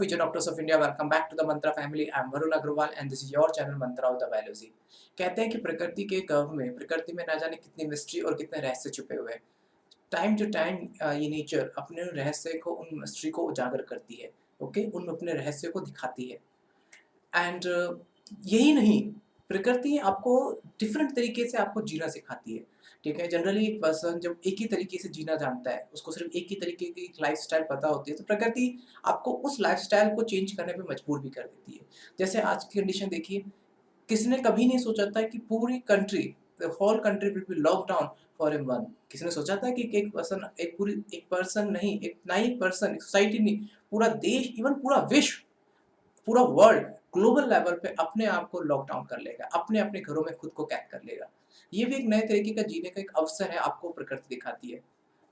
future doctors of India, welcome back to the Mantra family. I'm Varun Agrawal and this is your channel Mantra of the Biology. कहते हैं कि प्रकृति के गर्भ में प्रकृति में ना जाने कितनी मिस्ट्री और कितने रहस्य छुपे हुए हैं। टाइम टू टाइम ये नेचर अपने रहस्य को, उन मिस्ट्री को उजागर करती है। ओके, उन अपने रहस्य को दिखाती है। एंड यही नहीं, प्रकृति आपको डिफरेंट तरीके से आपको जीना सिखाती है। ठीक है, जनरली एक पर्सन जब एक ही तरीके से जीना जानता है, उसको सिर्फ एक ही तरीके की लाइफस्टाइल पता होती है, तो प्रकृति आपको उस लाइफस्टाइल को चेंज करने पे मजबूर भी कर देती है। जैसे आज की कंडीशन देखिए, किसी ने कभी नहीं सोचा था कि पूरी country, the whole country will be lockdown for a month. किसी ने सोचा था कि एक पर्सन नहीं, एक ना ही एक पर्सन, एक सोसाइटी नहीं, पूरा देश, इवन पूरा विश्व, पूरा वर्ल्ड ग्लोबल लेवल पे अपने आप को लॉकडाउन कर लेगा, अपने अपने घरों में खुद को कैद कर लेगा। ये भी एक नए तरीके का जीने का एक अवसर है, आपको प्रकृति दिखाती है।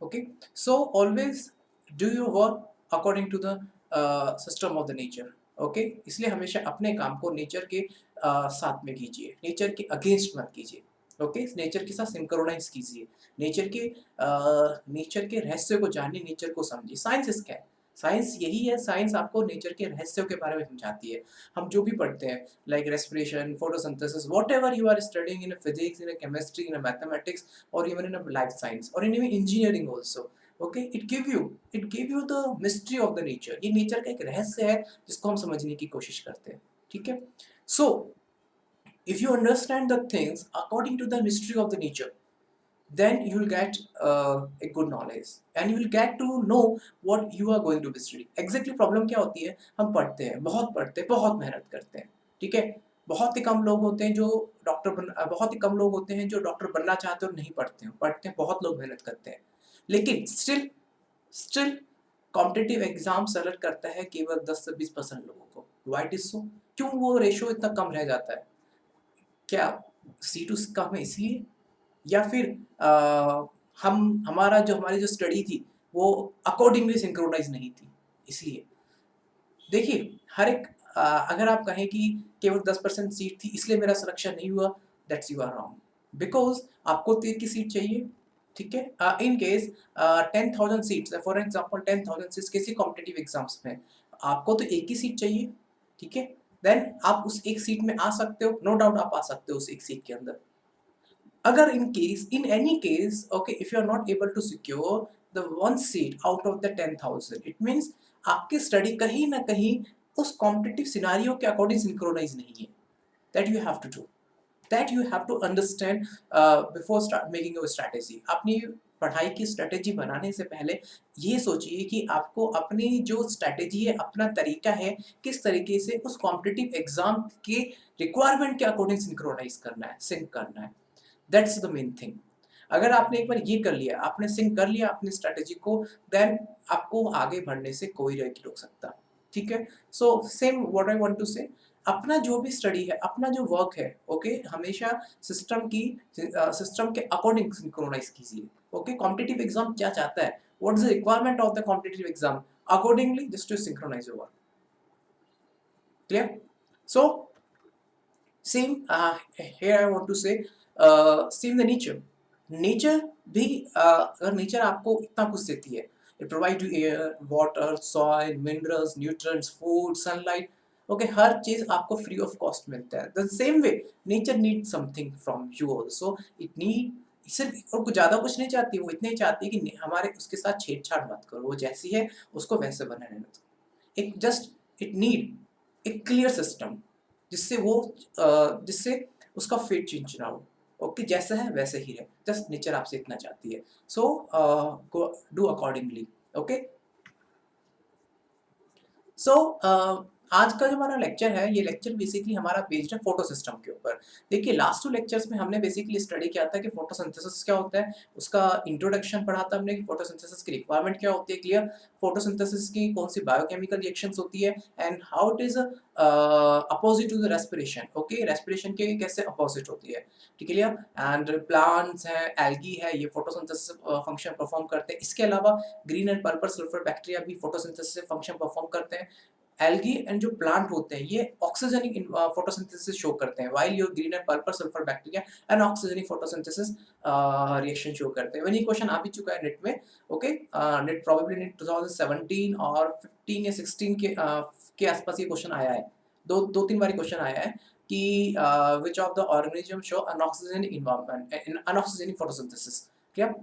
Okay, so always do your work according to the system of the nature. Okay, इसलिए हमेशा अपने काम को नेचर के साथ में कीजिए, नेचर के अगेंस्ट मत कीजिए। ओके, नेचर के साथ सिंक्रोनाइज कीजिए, नेचर के रहस्य को जानिए, नेचर को समझिए। साइंस इसका है, साइंस यही है। साइंस आपको नेचर के रहस्यों के बारे में समझाती है। हम जो भी पढ़ते हैं, like respiration, photosynthesis, whatever you are studying in physics, in chemistry, in mathematics, और इवन इन लाइफ साइंस, और in engineering also. Okay, it give you the mystery of the nature. ये नेचर का एक रहस्य है जिसको हम समझने की कोशिश करते हैं। ठीक है, सो if you understand the things according to the mystery of the nature, then you will get a good knowledge and you will get to know what you are going to be study. Exactly problem क्या होती है, हम पढ़ते हैं, बहुत मेहनत करते हैं। ठीक है, बहुत ही कम लोग होते हैं जो बहुत ही कम लोग होते हैं जो डॉक्टर बनना चाहते हैं और नहीं पढ़ते हैं। पढ़ते हैं, बहुत लोग मेहनत करते हैं, लेकिन स्टिल कॉम्पिटिटिव एग्जाम सेलेक्ट करता है केवल 10 से 20% लोगों को। Why it is so? क्यों वो रेशियो इतना कम रह जाता है? क्या सीट उसका कम है इसलिए, या फिर हमारी जो स्टडी थी वो अकॉर्डिंगली सिंक्रोनाइज नहीं थी इसलिए? देखिए, हर एक अगर आप कहें कि केवल 10% सीट थी इसलिए मेरा सिलेक्शन नहीं हुआ, that's you are wrong. Because आपको तो एक ही सीट चाहिए। ठीक है, in case 10,000 seats, for example 10,000 seats किसी कॉम्पिटिटिव एग्जाम्स में, आपको तो एक ही सीट चाहिए। ठीक है, देन आप उस एक सीट में आ सकते हो, नो डाउट आप आ सकते हो उस एक सीट के अंदर। अगर in any case, okay, if you are not able to secure the one seat out of the 10,000, it means आपकी स्टडी कहीं ना कहीं उस कॉम्पिटिटिव सिनारियो के अकॉर्डिंग सिंक्रोनाइज नहीं है। That you have to do, that you have to understand before making your strategy. अपनी पढ़ाई की स्ट्रैटेजी बनाने से पहले ये सोचिए कि आपको अपनी जो स्ट्रैटेजी है, अपना तरीका है, किस तरीके से उस कॉम्पिटिटिव एग्जाम के रिक्वायरमेंट के अकॉर्डिंग सिंक्रोनाइज करना है, सिंक करना है। That's the main thing. अगर आपने एक बार ये कर लिया, आपने सिंक कर लिया अपनी स्ट्रैटेजी को, देन आपको आगे बढ़ने से कोई नहीं रोक सकता। ठीक है, so same what I want to say, अपना जो भी स्टडी है, अपना जो वर्क है, ओके, हमेशा सिस्टम के अकॉर्डिंग सिंक्रोनाइज कीजिए। ओके, कॉम्पिटिटिव एग्जाम क्या चाहता है, what is the requirement of the competitive exam, accordingly just to synchronize your work. Clear? So same here I want to say same the nature भी, अगर nature आपको इतना कुछ देती है, it provide you air, water, soil, minerals, nutrients, food, sunlight. Okay, हर चीज आपको फ्री ऑफ कॉस्ट मिलता है। The same way nature need something from you also. It need, सिर्फ और कुछ ज्यादा कुछ नहीं चाहती, वो इतने ही चाहती है कि हमारे उसके साथ छेड़छाड़ मत करो, वो जैसी है उसको वैसे बने रहने दो। एक जस्ट इट नीड एक क्लियर सिस्टम जिससे उसका फेट चेंज ना हो। ओके, जैसा है वैसे ही रहे, जस्ट नेचर आपसे इतना चाहती है। So do accordingly. Okay, so आज का जो हमारा लेक्चर है, ये लेक्चर बेसिकली हमारा बेस्ड है फोटो सिस्टम के ऊपर। देखिए, लास्ट 2 लेक्चर्स में हमने बेसिकली स्टडी किया था कि फोटोसिंथेसिस क्या होता है, उसका इंट्रोडक्शन पढ़ा था हमने कि फोटोसिंथेसिस की रिक्वायरमेंट क्या होती है, क्लियर, फोटोसिंथेसिस की कौन सी बायोकेमिकल रिएक्शंस होती है, and how it is opposite to the respiration. Okay, respiration के कैसे अपोजिट होती है, ठीक है, क्लियर। एंड प्लांट्स हैं, एल्गी है, ये फोटोसिंथेसिस फंक्शन परफॉर्म करते हैं। इसके अलावा green and purple sulphur bacteria भी फोटोसिंथेसिस फंक्शन परफॉर्म करते हैं। एल्गी एंड जो प्लांट होते हैं ये ऑक्सीजनिक फोटोसिंथेसिस शो करते हैं, while your green and purple sulphur bacteria and oxygenic photosynthesis reaction show करते हैं। वही क्वेश्चन आ भी चुका है नेट में, ओके, नेट प्रोबेबली नेट 2017 और 15 या 16 के आसपास ये क्वेश्चन आया है, दो तीन बार क्वेश्चन आया है कि which of the organism show anoxygenic environment anoxygenic photosynthesis. क्या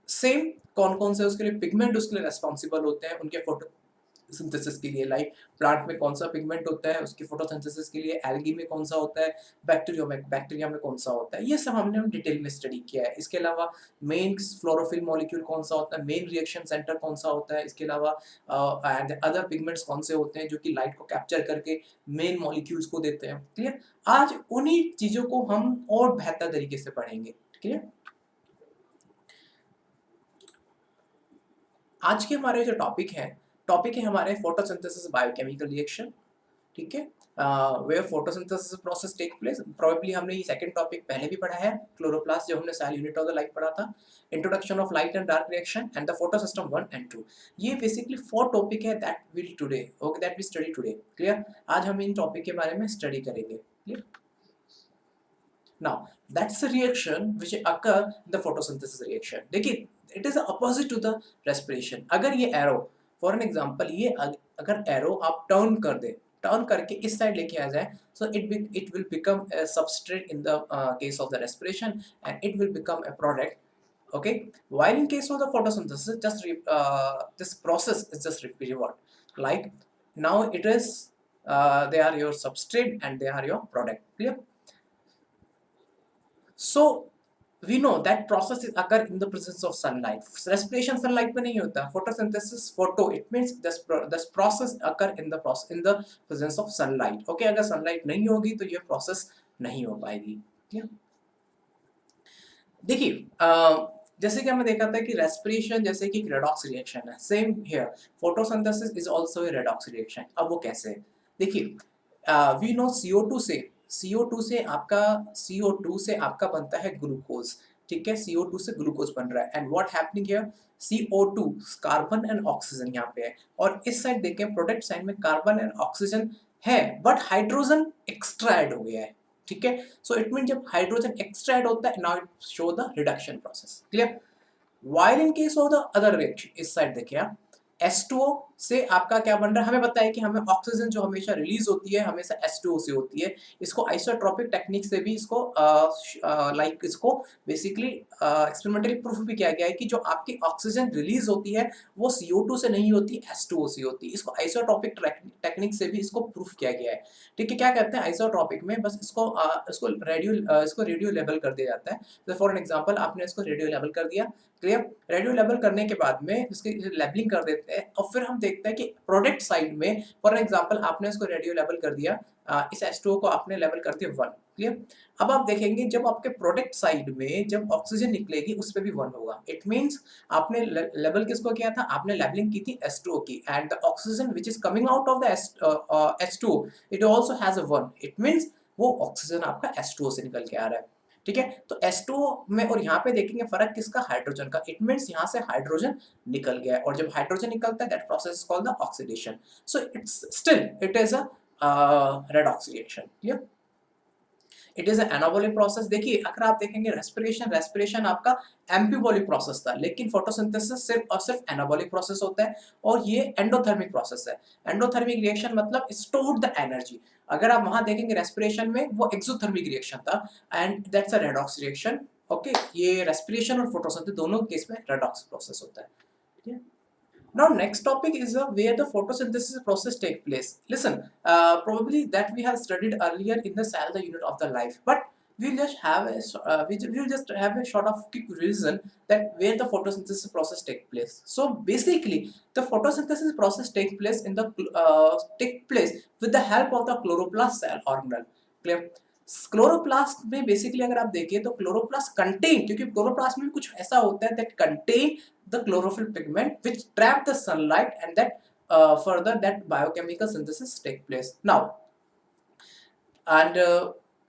सेम कौन कौन से उसके लिए पिगमेंट उसके लिए रेस्पॉन्सिबल होते हैं उनके फोटोसिंथेसिस के लिए, लाइक प्लांट में कौन सा पिगमेंट होता है उसकी फोटोसिंथेसिस के लिए, एल्गी में कौन सा होता है, बैक्टीरिया में कौन सा होता है, ये सब हमने डिटेल में स्टडी किया है। इसके अलावा मेन फ्लोरोफिल मॉलिक्यूल कौन सा होता है, मेन रिएक्शन सेंटर कौन सा होता है, इसके अलावा अदर पिगमेंट्स कौन से होते हैं जो कि लाइट को कैप्चर करके मेन मॉलिक्यूल्स को देते हैं। क्लियर, आज उन्हीं चीजों को हम और बेहतर तरीके से पढ़ेंगे। क्लियर, आज के हमारे जो टॉपिक है हमारे फोटोसिंथेसिस बायोकेमिकल रिएक्शन, ठीक है, where photosynthesis process take place. Probably हमने ये सेकंड टॉपिक पहले भी पढ़ा है, क्लोरोप्लास्ट, जो हमने cell unit of the light पढ़ा था, introduction of light and dark reaction and the photosystem 1 and 2। ये बेसिकली 4 टॉपिक है that we study today. Clear, आज हम इन टॉपिक के बारे में स्टडी करेंगे। Clear, now that's the reaction which occur in the photosynthesis reaction। देखिए, it is opposite to the respiration। अगर ये एरो फॉर एन एग्जांपल, ये अगर एरो आप टर्न कर दे, टर्न करके इस साइड लेके आ जाए, so it will become a substrate in the case of the respiration and it will become a product, okay, while in case of the photosynthesis this process is just repeated, like now it is they are your substrate and they are your product। Clear, so we know that process is occur in the presence of sunlight। respiration sunlight में नहीं होता, photosynthesis photo it means this process occur in the presence of sunlight। okay, अगर sunlight नहीं होगी तो ये process नहीं हो पाएगी। देखिए, जैसे कि हमने देखा था कि रेस्पिरेशन जैसे कि रेडॉक्स रिएक्शन है, same here photosynthesis is also a redox reaction. अब वो कैसे है, देखिए, वी नो CO2 से आपका बनता है ग्लूकोज, ठीक है, CO2 से ग्लूकोज बन रहा है and what happening here, CO2 carbon and oxygen यहाँ पे है, और इस साइड देखें प्रोडक्ट साइड में कार्बन एंड ऑक्सीजन है बट हाइड्रोजन एक्स्ट्रा ऐड हो गया है, ठीक है। सो इट मीन जब हाइड्रोजन एक्स्ट्रा ऐड होता है, now it show the reduction process. Clear, while in case of the other reaction, इस साइड देखिए आप, H2O से आपका क्या बन रहा है, हमें पता है कि हमें ऑक्सीजन जो हमेशा रिलीज होती है हमेशा H2O से होती है। इसको आइसोट्रोपिक टेक्निक से भी इसको इसको बेसिकली एक्सपेरिमेंटली प्रूफ भी किया गया है कि जो आपकी ऑक्सीजन रिलीज होती है वो CO2 से नहीं होती, H2O से होती है। इसको आइसोट्रोपिक टेक्निक से भी इसको प्रूफ किया गया है, ठीक है। क्या कहते हैं आइसोट्रोपिक में, बस इसको रेडियो लेवल कर दिया जाता है। फॉर एन एग्जाम्पल, आपने इसको रेडियो लेवल कर दिया, क्लियर, रेडियो लेवल करने के बाद में इसकी लेबलिंग कर देते हैं और फिर हम देखते हैं कि प्रोडक्ट साइड में फॉर एग्जांपल आपने इसको रेडियो लेवल कर दिया, इस H2O को आपने लेवल कर दिया 1। क्लियर, अब आप देखेंगे जब आपके प्रोडक्ट साइड में जब ऑक्सीजन निकलेगी उस पे भी 1 होगा। इट मींस आपने लेवल किसको किया था, आपने लेवलिंग की थी H2O की, and the oxygen which is coming out of the H2O it also has a 1। It means वो ऑक्सीजन आपका H2O से निकल के आ रहा है, ठीक है। तो H2O में और यहाँ पे देखेंगे फर्क किसका, हाइड्रोजन का। इट मींस यहाँ से हाइड्रोजन निकल गया है और जब हाइड्रोजन निकलता है that process is called the oxidation. So it is a redox reaction. Clear, it is anabolic process. देखिए, अगर आप देखेंगे रेस्पिरेशन आपका एम्फीबॉलिक प्रोसेस था, लेकिन फोटोसिंथेसिस सिर्फ और सिर्फ एनाबॉलिक प्रोसेस होता है और ये एंडोथर्मिक प्रोसेस है। एंडोथर्मिक रिएक्शन मतलब स्टोर्ड द एनर्जी। अगर आप वहां देखेंगे रेस्पिरेशन में वो एक्सोथर्मिक रिएक्शन था and that's a redox reaction. Okay, ये रेस्पिरेशन और फोटोसिंथेसिस दोनों केस में रेडॉक्स प्रोसेस होता है, ठीक है। Now next topic is where the photosynthesis process take place. Listen, probably that we have studied earlier in the cell, the unit of the life, but we'll just have a short of quick reason that where the photosynthesis process take place. So basically, the photosynthesis process take place with the help of the chloroplast cell organelle. Clear? Chloroplast में basically अगर आप देखें तो chloroplast contain, क्योंकि chloroplast में कुछ ऐसा होता है that contain the chlorophyll pigment which trap the sunlight and that further that biochemical synthesis take place. Now and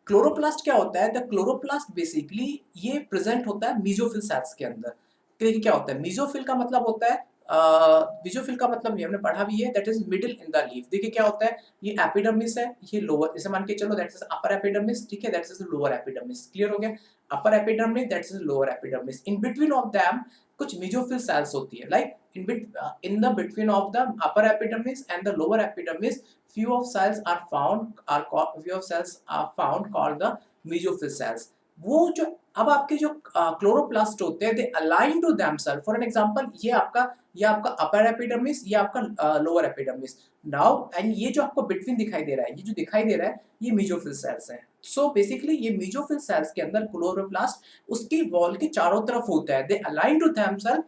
chloroplast क्या होता है, द क्लोरोप्लास्ट बेसिकली ये प्रेजेंट होता है मीजोफिल सेल्स के अंदर। क्या होता है मीजोफिल का मतलब होता है बेसोफिल का मतलब ये हमने पढ़ा भी है, that is middle in the leaf. देखिए क्या होता है, ये एपिडर्मिस है, ये लोअर, जैसे मान के चलो दैट इज अपर एपिडर्मिस, ठीक है, that is lower epidermis. Clear हो गया? Upper epidermis that is lower epidermis. In between of them कुछ मेसोफिल सेल्स होती है, like in the between of the upper epidermis and the lower epidermis few of cells are found called the mesophyll cells। वो जो अब आपके जो chloroplast होते हैं, they align to themselves. For an example, ये आपका अपर एपिडर्मिस, ये आपका लोअर एपिडर्मिस। नाउ एंड ये जो आपको बिटवीन दिखाई दे रहा है, ये जो दिखाई दे रहा है, ये मेसोफिल सेल्स हैं। सो बेसिकली ये मेसोफिल सेल्स के अंदर क्लोरोप्लास्ट उसकी वॉल के चारों तरफ होता है, they align to themselves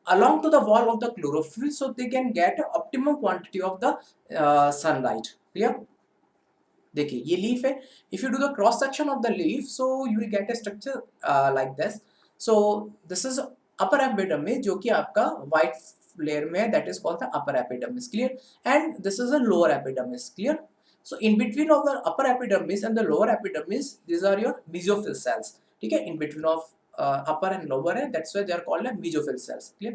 along to the wall of the chlorophyll so they can get optimum quantity of the sunlight। clear? देखिए ये लीफ है, if you do the cross section of the leaf so you will get a structure like this। so this is upper epidermis जो कि आपका white layer में है, that is called the upper epidermis। clear? and this is a lower epidermis। clear? so in between of the upper epidermis and the lower epidermis these are your mesophyll cells। ठीक है, in between of upper and lower है, that's why they are called as mesophyll cells। clear?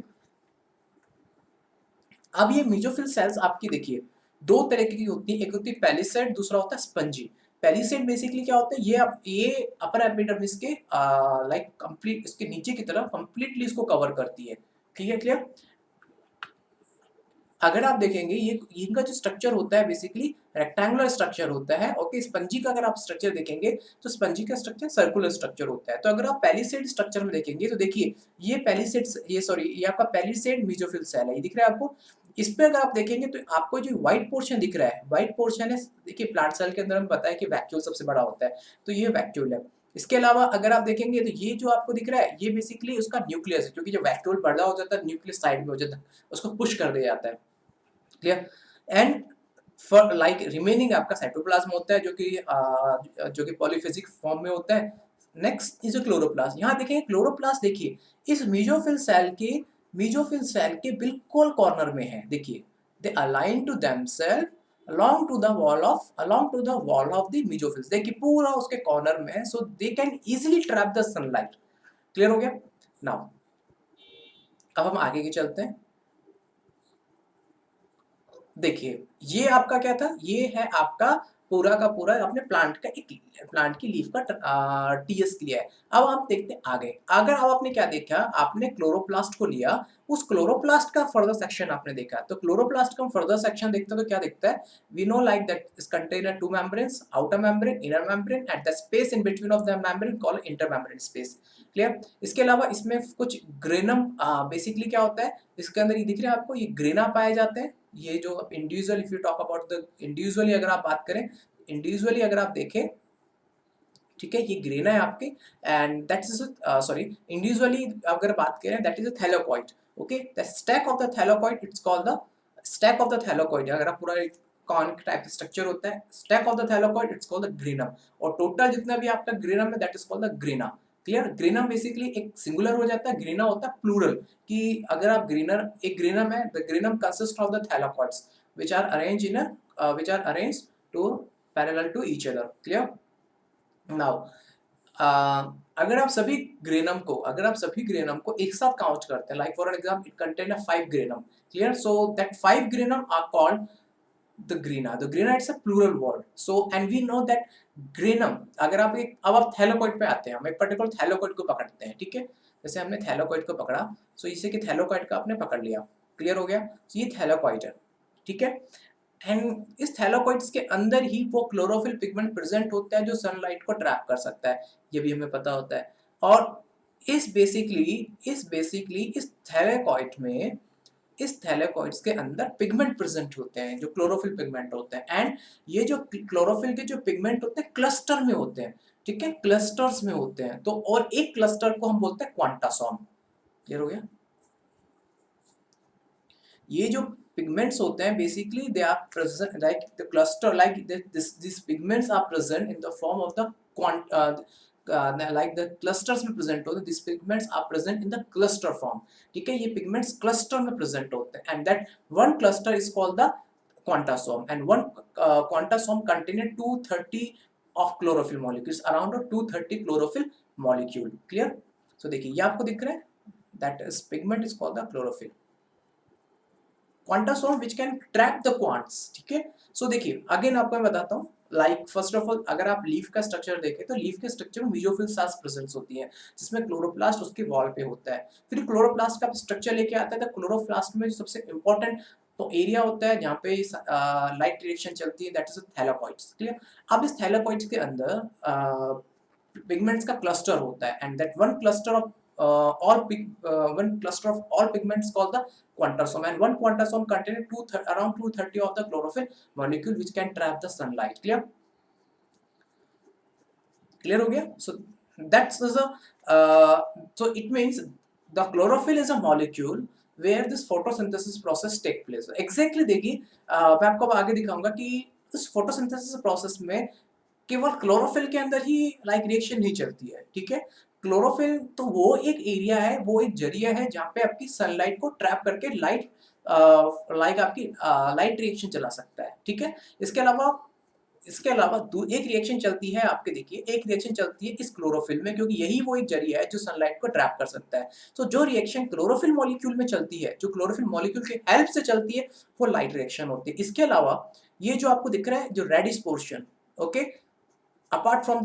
अब ये mesophyll cells आपकी देखिए दो तरह की होती है, एक होती है पैलिसेड, दूसरा होता है स्पंजी। पैलिसेड बेसिकली क्या होता है, ये अपर एपिडर्मिस के लाइक कंप्लीट इसके नीचे की तरफ कंप्लीटली इसको कवर करती है। ठीक है, क्लियर? अगर आप देखेंगे ये इनका जो स्ट्रक्चर होता है बेसिकली रेक्टेंगुलर स्ट्रक्चर होता है। ओके, स्पंजी का अगर आप स्ट्रक्चर देखेंगे तो स्पंजी का स्ट्रक्चर सर्कुलर स्ट्रक्चर होता है। तो अगर आप पैलिसेड स्ट्रक्चर में देखेंगे तो देखिए ये पैलिसेड, ये आपका पैलिसेड मेसोफिल सेल है, ये दिख रहा है आपको। इस पे अगर आप देखेंगे तो आपको जो व्हाइट पोर्शन दिख रहा है, व्हाइट पोर्शन है, देखिए प्लांट सेल के अंदर हमें पता है कि वैक्यूल सबसे बड़ा होता है, तो ये वैक्यूल है। इसके अलावा अगर आप देखेंगे तो ये जो आपको दिख रहा है ये बेसिकली उसका न्यूक्लियस है, क्योंकि जब वैक्यूल बड़ा हो जाता है न्यूक्लियस साइड में हो जाता है, उसको पुश कर दिया जाता है। Clear? And for like remaining आपका साइटोप्लाज्म होता है जो कि पॉलीफेजिक फॉर्म में होता है। Next is chloroplast. यहाँ देखिए क्लोरोप्लास्ट, देखिए इस मेसोफिल सेल के बिल्कुल कॉर्नर में है। देखिए they align to themselves along to the wall of the mesophill। देखिए पूरा उसके कॉर्नर में है, so they can easily trap the sunlight. Clear हो गया? नाउ अब हम आगे के चलते हैं। देखिए ये आपका क्या था, ये है आपका पूरा का पूरा अपने प्लांट की लीफ का टीएस क्लियर है। अब हम देखते हैं आगे। अगर अब आपने क्या देखा, आपने क्लोरोप्लास्ट को लिया, उस क्लोरोप्लास्ट का फर्दर सेक्शन आपने देखा, तो क्लोरोप्लास्ट का फर्दर सेक्शन देखते हैं तो क्या दिखता है, we know like that is contain two membranes, outer membrane, inner membrane, at the space in between of the membrane called intermembrane space. Clear? इसके अलावा इसमें कुछ ग्रेनम बेसिकली क्या होता है, इसके अंदर ये दिख रहा है आपको, ये ग्रेना पाए जाते हैं। ये जो individual, if you talk about the individually, अगर आप बात करें इंडिविजुअली, अगर आप देखें, ठीक है, ये ग्रेना है आपके, and that is sorry individually अगर बात करें that is a thylakoid. Okay, the stack of the thylakoid, it's called the stack of the thylakoid. अगर आप पूरा कॉन टाइप स्ट्रक्चर होता है, stack of the thylakoid, it's called the granum. और total जितना भी आपका ग्रेनम है that is called the grana. Clear? Granum basically एक सिंगुलर हो जाता है, ग्रेना होता है प्लूरल। कि अगर आप एक ग्रेनम है, the granum consist of the thylakoids which are arranged to parallel to each other। Clear? Now अगर आप सभी ग्रेनम को एक साथ काउंट करते हैं, like for an example it contain 5 granum. Clear? So that 5 granum are called the grena it's a plural word। so and we know that grenum, अगर आप अब आप थैलेकोइड पे आते हैं, हम एक पर्टिकुलर थैलेकोइड को पकड़ते हैं। ठीक है, जैसे हमने थैलेकोइड को पकड़ा, सो इसे कि थैलेकोइड का आपने पकड़ लिया। क्लियर हो गया? so ये थैलेकोइड है। ठीक है, एंड इस थैलेकोइड्स के अंदर ही वो क्लोरोफिल पिगमेंट प्रेजेंट होता है जो सनलाइट को ट्रैप कर सकता है, ये भी हमें पता होता है। और इस बेसिकली इस थैलेकोइड्स के अंदर पिगमेंट प्रेजेंट होते हैं जो क्लोरोफिल पिगमेंट होते हैं, एंड ये जो क्लोरोफिल के जो पिगमेंट होते हैं क्लस्टर में होते हैं। ठीक है, क्लस्टर्स में होते हैं। तो और एक क्लस्टर को हम बोलते हैं क्वांटासोम। क्लियर हो गया? ये जो pigments होते हैं basically they are present like the cluster, like this pigments are present in the form of the like the clusters में प्रेजेंट होते हैं, these pigments are present in the cluster form। ठीक है, ये पिगमेंट्स क्लस्टर में present होते हैं, and that one cluster is called the quantasome, and one quantasome contain 230 of chlorophyll molecules, around 230 chlorophyll molecule. Clear? So देखिए ये आपको दिख रहा है, that is pigment is called the chlorophyll. Quantasome which can trap the quants, ठीक है। सो देखिए again आपको मैं बताता हूँ, लाइक फर्स्ट ऑफ ऑल अगर आप लीफ का स्ट्रक्चर देखें तो लीफ के स्ट्रक्चर में मेसोफिल सेल्स प्रेजेंस होती है, जिसमें क्लोरोप्लास्ट उसके वॉल पे होता है। फिर क्लोरोप्लास्ट का स्ट्रक्चर लेके आता है, तो क्लोरोप्लास्ट में जो सबसे इंपॉर्टेंट तो एरिया होता है जहाँ पे लाइट रिएक्शन चलती है, दैट इज थैलाकोइड्स, क्लियर। अब इस थैलाकोइड्स के अंदर पिगमेंट्स का क्लस्टर होता है, and that one cluster of one cluster of all pigments called the quantasome, and one quantasome contains around 230 of the chlorophyll molecule which can trap the sunlight, clear हो गया। So that's the so it means the chlorophyll is a molecule where this photosynthesis process take place। exactly देखिए मैं आपको अब आगे दिखाऊंगा कि इस photosynthesis process में केवल क्लोरोफिल के अंदर ही लाइक रिएक्शन नहीं चलती है, ठीक है। क्लोरोफिल तो वो एक एरिया है, वो एक जरिया है जहाँ पे आपकी सनलाइट को ट्रैप करके लाइट लाइक आपकी लाइट रिएक्शन चला सकता है, ठीक है। इसके अलावा एक रिएक्शन चलती है, आपके देखिए एक रिएक्शन चलती है इस क्लोरोफिल में, क्योंकि यही वो एक जरिया है जो सनलाइट को ट्रैप कर सकता है। तो जो रिएक्शन क्लोरोफिल मॉलिक्यूल में चलती है, जो क्लोरोफिल मॉलिक्यूल के हेल्प से चलती है, वो लाइट रिएक्शन होती है। इसके अलावा ये जो आपको दिख रहा है जो reddish portion, okay, apart from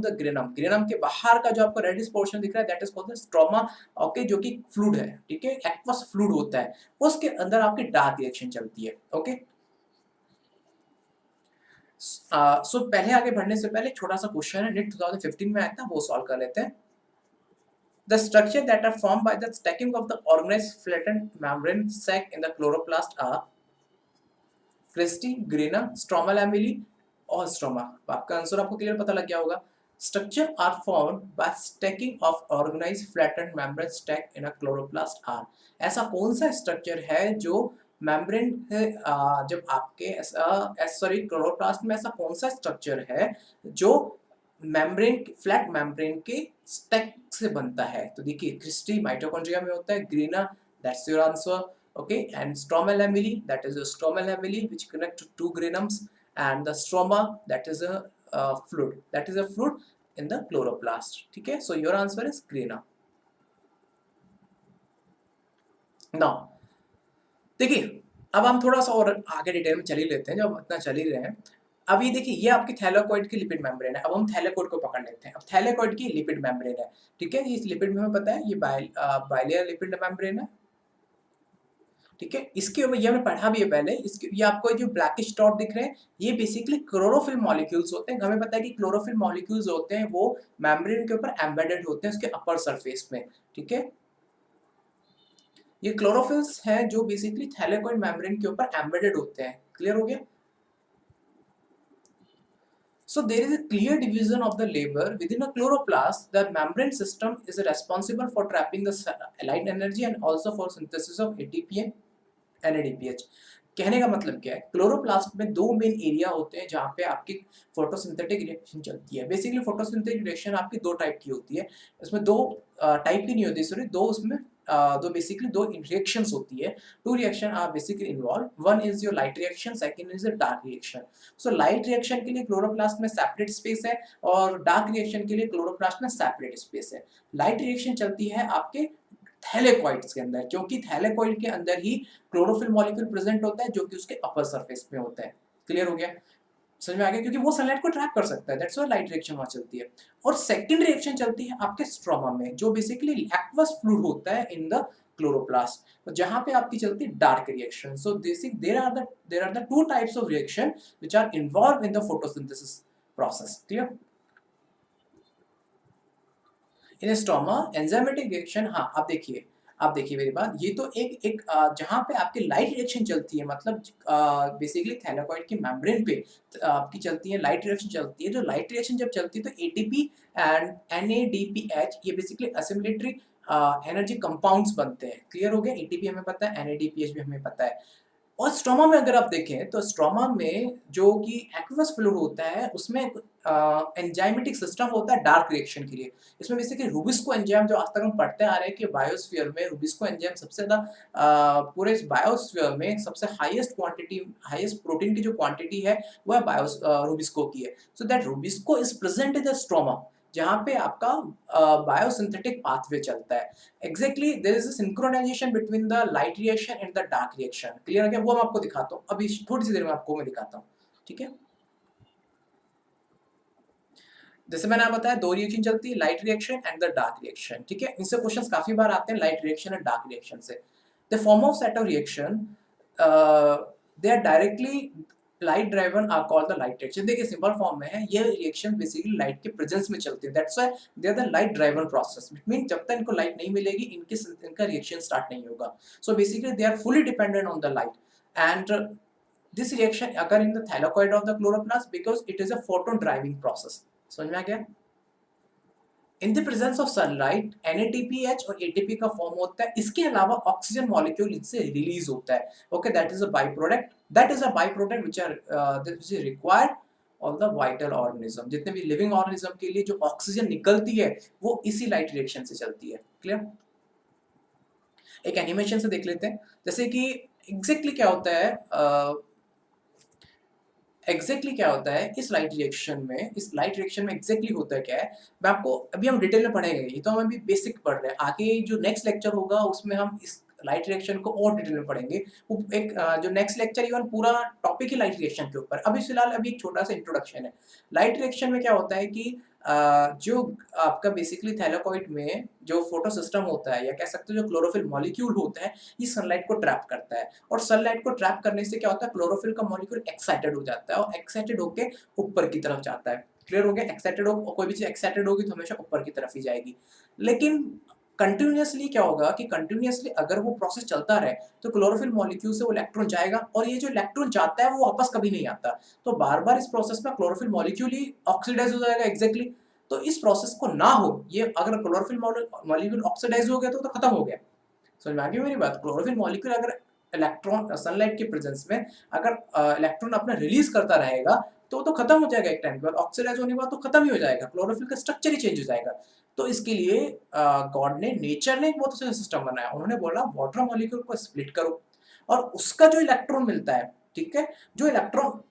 the granum के बाहर का जो आपको रेडिश पोर्शन दिख रहा है, that is called the stroma, okay, जो कि फ्लूइड है, ठीक है, एक्वस फ्लूइड होता है, उसके अंदर आपकी डार्क रिएक्शन चलती है, ओके। सो पहले आगे बढ़ने से पहले छोटा सा क्वेश्चन है, नेट 2015 में आया था, वो सॉल्व कर लेते हैं। The structure that are formed by the stacking of the organized flattened membrane sac in the chloroplast are cristae, grana, stroma lamellae और स्ट्रोमा। आपका आंसर आपको क्लियर पता लग गया होगा। Structure are formed by stacking of organised flattened membrane stack in a chloroplast are. ऐसा कौन सा स्ट्रक्चर है जो मेम्ब्रेन जब आपके सॉरी क्लोरोप्लास्ट में ऐसा कौन सा स्ट्रक्चर है जो मेम्ब्रेन फ्लैट मेम्ब्रेन के स्टैक से बनता है? तो देखिए क्रिस्टी माइटोकॉन्ड्रिया में होता है, grana that's your answer, okay, and stroma lamellae, that is a stroma lamellae which connect to two grenums, and the stroma, that is a fluid in the chloroplast, ठीक है। so your answer is grena। now देखिए अब हम थोड़ा सा और आगे detail में चल ही लेते हैं, जब इतना चल ही रहे हैं। अब ये देखिए ये आपकी थैलेकोइड की लिपिड मेम्ब्रेन है। अब हम थैलेकोइड को पकड़ लेते हैं। अब थैलेकोइड की लिपिड मेम्ब्रेन है, ठीक है। इस लिपिड में हमें पता है ये बाइलेयर लिपिड मेम्ब्रेन है, ठीक है। इसके ऊपर ये हमने पढ़ा भी है पहले। इसके ये आपको जो ब्लैकिश डॉट दिख रहे हैं, ये बेसिकली क्लोरोफिल मॉलिक्यूल्स होते हैं। हमें पता है कि क्लोरोफिल मॉलिक्यूल्स होते हैं वो मेम्ब्रेन के ऊपर एम्बेडेड होते हैं उसके अपर सरफेस में, ठीक है। ये क्लोरोफिल्स हैं जो बेसिकली थैलेकोइड मेम्ब्रेन के ऊपर एम्बेडेड होते हैं, क्लियर हो गया। So there is a clear division of the labor within a chloroplast. The membrane system is responsible for trapping the light energy and also for synthesis of ATP and NADPH। कहने का मतलब क्या है, chloroplast में दो main area होते हैं जहाँ पे आपकी फोटोसिंथेटिक रिएक्शन चलती है। बेसिकली फोटोसिंथेटिक रिएक्शन आपकी दो टाइप की होती है, इसमें दो टाइप की नहीं होती, सॉरी दो उसमें बेसिकली दो रिएक्शंस होती है। Two reaction are basically involve, one is your light reaction, second is your dark reaction. So light reaction के लिए क्लोरोप्लास्ट में सेपरेट स्पेस है और डार्क रिएक्शन के लिए क्लोरोप्लास्ट में सेपरेट स्पेस है। लाइट रिएक्शन चलती है आपके थैलेकोइड्स के अंदर, क्योंकि थैलेकोइड के अंदर ही क्लोरोफिल मॉलिक्यूल प्रेजेंट होता है जो कि उसके अपर सरफेस में होता है, क्लियर हो गया, समझ में आ गया, क्योंकि वो सनलाइट को ट्रैप कर सकता है, दैट्स व्हाई लाइट रिएक्शन वहां चलती है। और सेकंड रिएक्शन चलती है आपके स्ट्रोमा में, जो बेसिकली एक्वस फ्लूइड होता है इन द क्लोरोप्लास्ट, तो जहां पे आपकी चलती है dark reaction. So there are the two types of reaction which are involve in the photosynthesis process, clear. In stroma enzymatic reaction, हाँ आप देखिए मेरी बात, ये तो एक जहाँ पे आपकी लाइट रिएक्शन चलती है, मतलब बेसिकली थैलेकोइड की मेम्ब्रेन पे आपकी चलती है लाइट रिएक्शन चलती है। जो लाइट रिएक्शन जब चलती है तो एटीपी एंड NADPH ये बेसिकली असिमिलेटरी एनर्जी कंपाउंड्स बनते हैं, क्लियर हो गया। एटीपी हमें पता है, NADPH भी हमें पता है। और स्ट्रोमा में अगर आप देखें तो स्ट्रोमा में जो कि एक्वस फ्लूइड होता है उसमें एंजाइमेटिक सिस्टम होता है डार्क रिएक्शन के लिए। इसमें बेसिकली रूबिस्को एंजाइम, जो आज तक हम पढ़ते आ रहे हैं कि बायोस्फीयर में रूबिस्को एंजाइम सबसे ज़्यादा पूरे इस बायोस्फीयर में सबसे हाईएस्ट प्रोटीन की जो क्वांटिटी है वो है रूबिस्को की है। So that Rubisco is present in the stroma. जहाँ पे आपका बायोसिंथेटिक पाथवे चलता है। Exactly there is a synchronisation between the light reaction and the dark reaction. Clear है क्या? वो मैं आपको दिखाता हूँ अभी, थोड़ी सी देर में आपको मैं दिखाता हूँ, ठीक है। जैसे मैंने आपको बताया दो रिएक्शन चलती है, light reaction and the dark reaction, ठीक है। इनसे क्वेश्चंस काफी बार आते हैं light reaction and dark reaction से। The form of set of reaction they are directly light driven are called the light reaction. देखिए सिंपल फॉर्म में है, ये रिएक्शन बेसिकली लाइट के प्रेजेंस में चलती है, that's why they are the light driven process. It mean जब तक इनको लाइट नहीं मिलेगी इनका रिएक्शन स्टार्ट नहीं होगा। So basically they are fully dependent on the light and this reaction occur in the thylakoid of the chloroplast because it is a photon driving process। समझ में आ गया? इन the presence of sunlight NADPH और ATP का form होता है। इसके अलावा oxygen molecule इससे रिलीज होता है। Okay, that is a by product, which is required of the vital organism. जितने भी लिविंग ऑर्गेनिज्म के लिए जो ऑक्सीजन निकलती है वो इसी लाइट रिएक्शन से चलती है। क्लियर? एक एनिमेशन से देख लेते हैं, जैसे कि एग्जैक्टली क्या होता है क्या होता है इस लाइट रिएक्शन में। इस लाइट रिएक्शन में एग्जैक्टली होता है क्या है, मैं आपको अभी हम डिटेल में पढ़ेंगे, ये तो हम अभी बेसिक पढ़ रहे हैं। आगे जो नेक्स्ट लेक्चर होगा उसमें हम इस लाइट रिएक्शन को और डिटेल में पढ़ेंगे। वो एक जो नेक्स्ट लेक्चर इवन पूरा टॉपिक ही लाइट रिएक्शन के ऊपर। अभी फिलहाल अभी एक छोटा सा इंट्रोडक्शन है। लाइट रिएक्शन में क्या होता है कि जो आपका बेसिकली थैलेकॉइड में जो फोटो सिस्टम होता है, या कह सकते हो जो क्लोरोफिल मॉलिक्यूल होता है, ये सनलाइट को ट्रैप करता है। और सनलाइट को ट्रैप करने से क्या होता है, क्लोरोफिल का मॉलिक्यूल एक्साइटेड हो जाता है और एक्साइटेड होकर ऊपर की तरफ जाता है। क्लियर हो गया? एक्साइटेड हो, कोई भी चीज एक्साइटेड होगी तो हमेशा ऊपर की तरफ ही जाएगी। लेकिन कंटिन्यूअसली क्या होगा कि कंटिन्यूअसली अगर वो प्रोसेस चलता रहे तो क्लोरोफिल मॉलिक्यूल से वो इलेक्ट्रॉन जाएगा, और ये जो इलेक्ट्रॉन जाता है वो वापस कभी नहीं आता। तो बार बार इस प्रोसेस में क्लोरोफिल मॉलिक्यूल ही ऑक्सीडाइज हो जाएगा। एग्जैक्टली तो इस प्रोसेस को ना हो, ये अगर क्लोरोफिल मॉलिक्यूल ऑक्सीडाइज हो गया तो खत्म हो गया। समझ में आ गई मेरी बात? क्लोरोफिल मॉलिक्यूल अगर इलेक्ट्रॉन सनलाइट के प्रेजेंस में अगर इलेक्ट्रॉन अपना रिलीज करता रहेगा तो खत्म हो जाएगा। एक टाइम के बाद ऑक्सीडाइज होने के बाद तो खत्म ही हो जाएगा, क्लोरोफिल का स्ट्रक्चर ही चेंज हो जाएगा। तो इसके लिए गॉड ने, नेचर ने एक बहुत अच्छा सिस्टम बनाया। उन्होंने बोला वाटर मॉलिक्यूल को स्प्लिट करो और उसका जो इलेक्ट्रॉन मिलता है, ठीक है, जो इलेक्ट्रॉन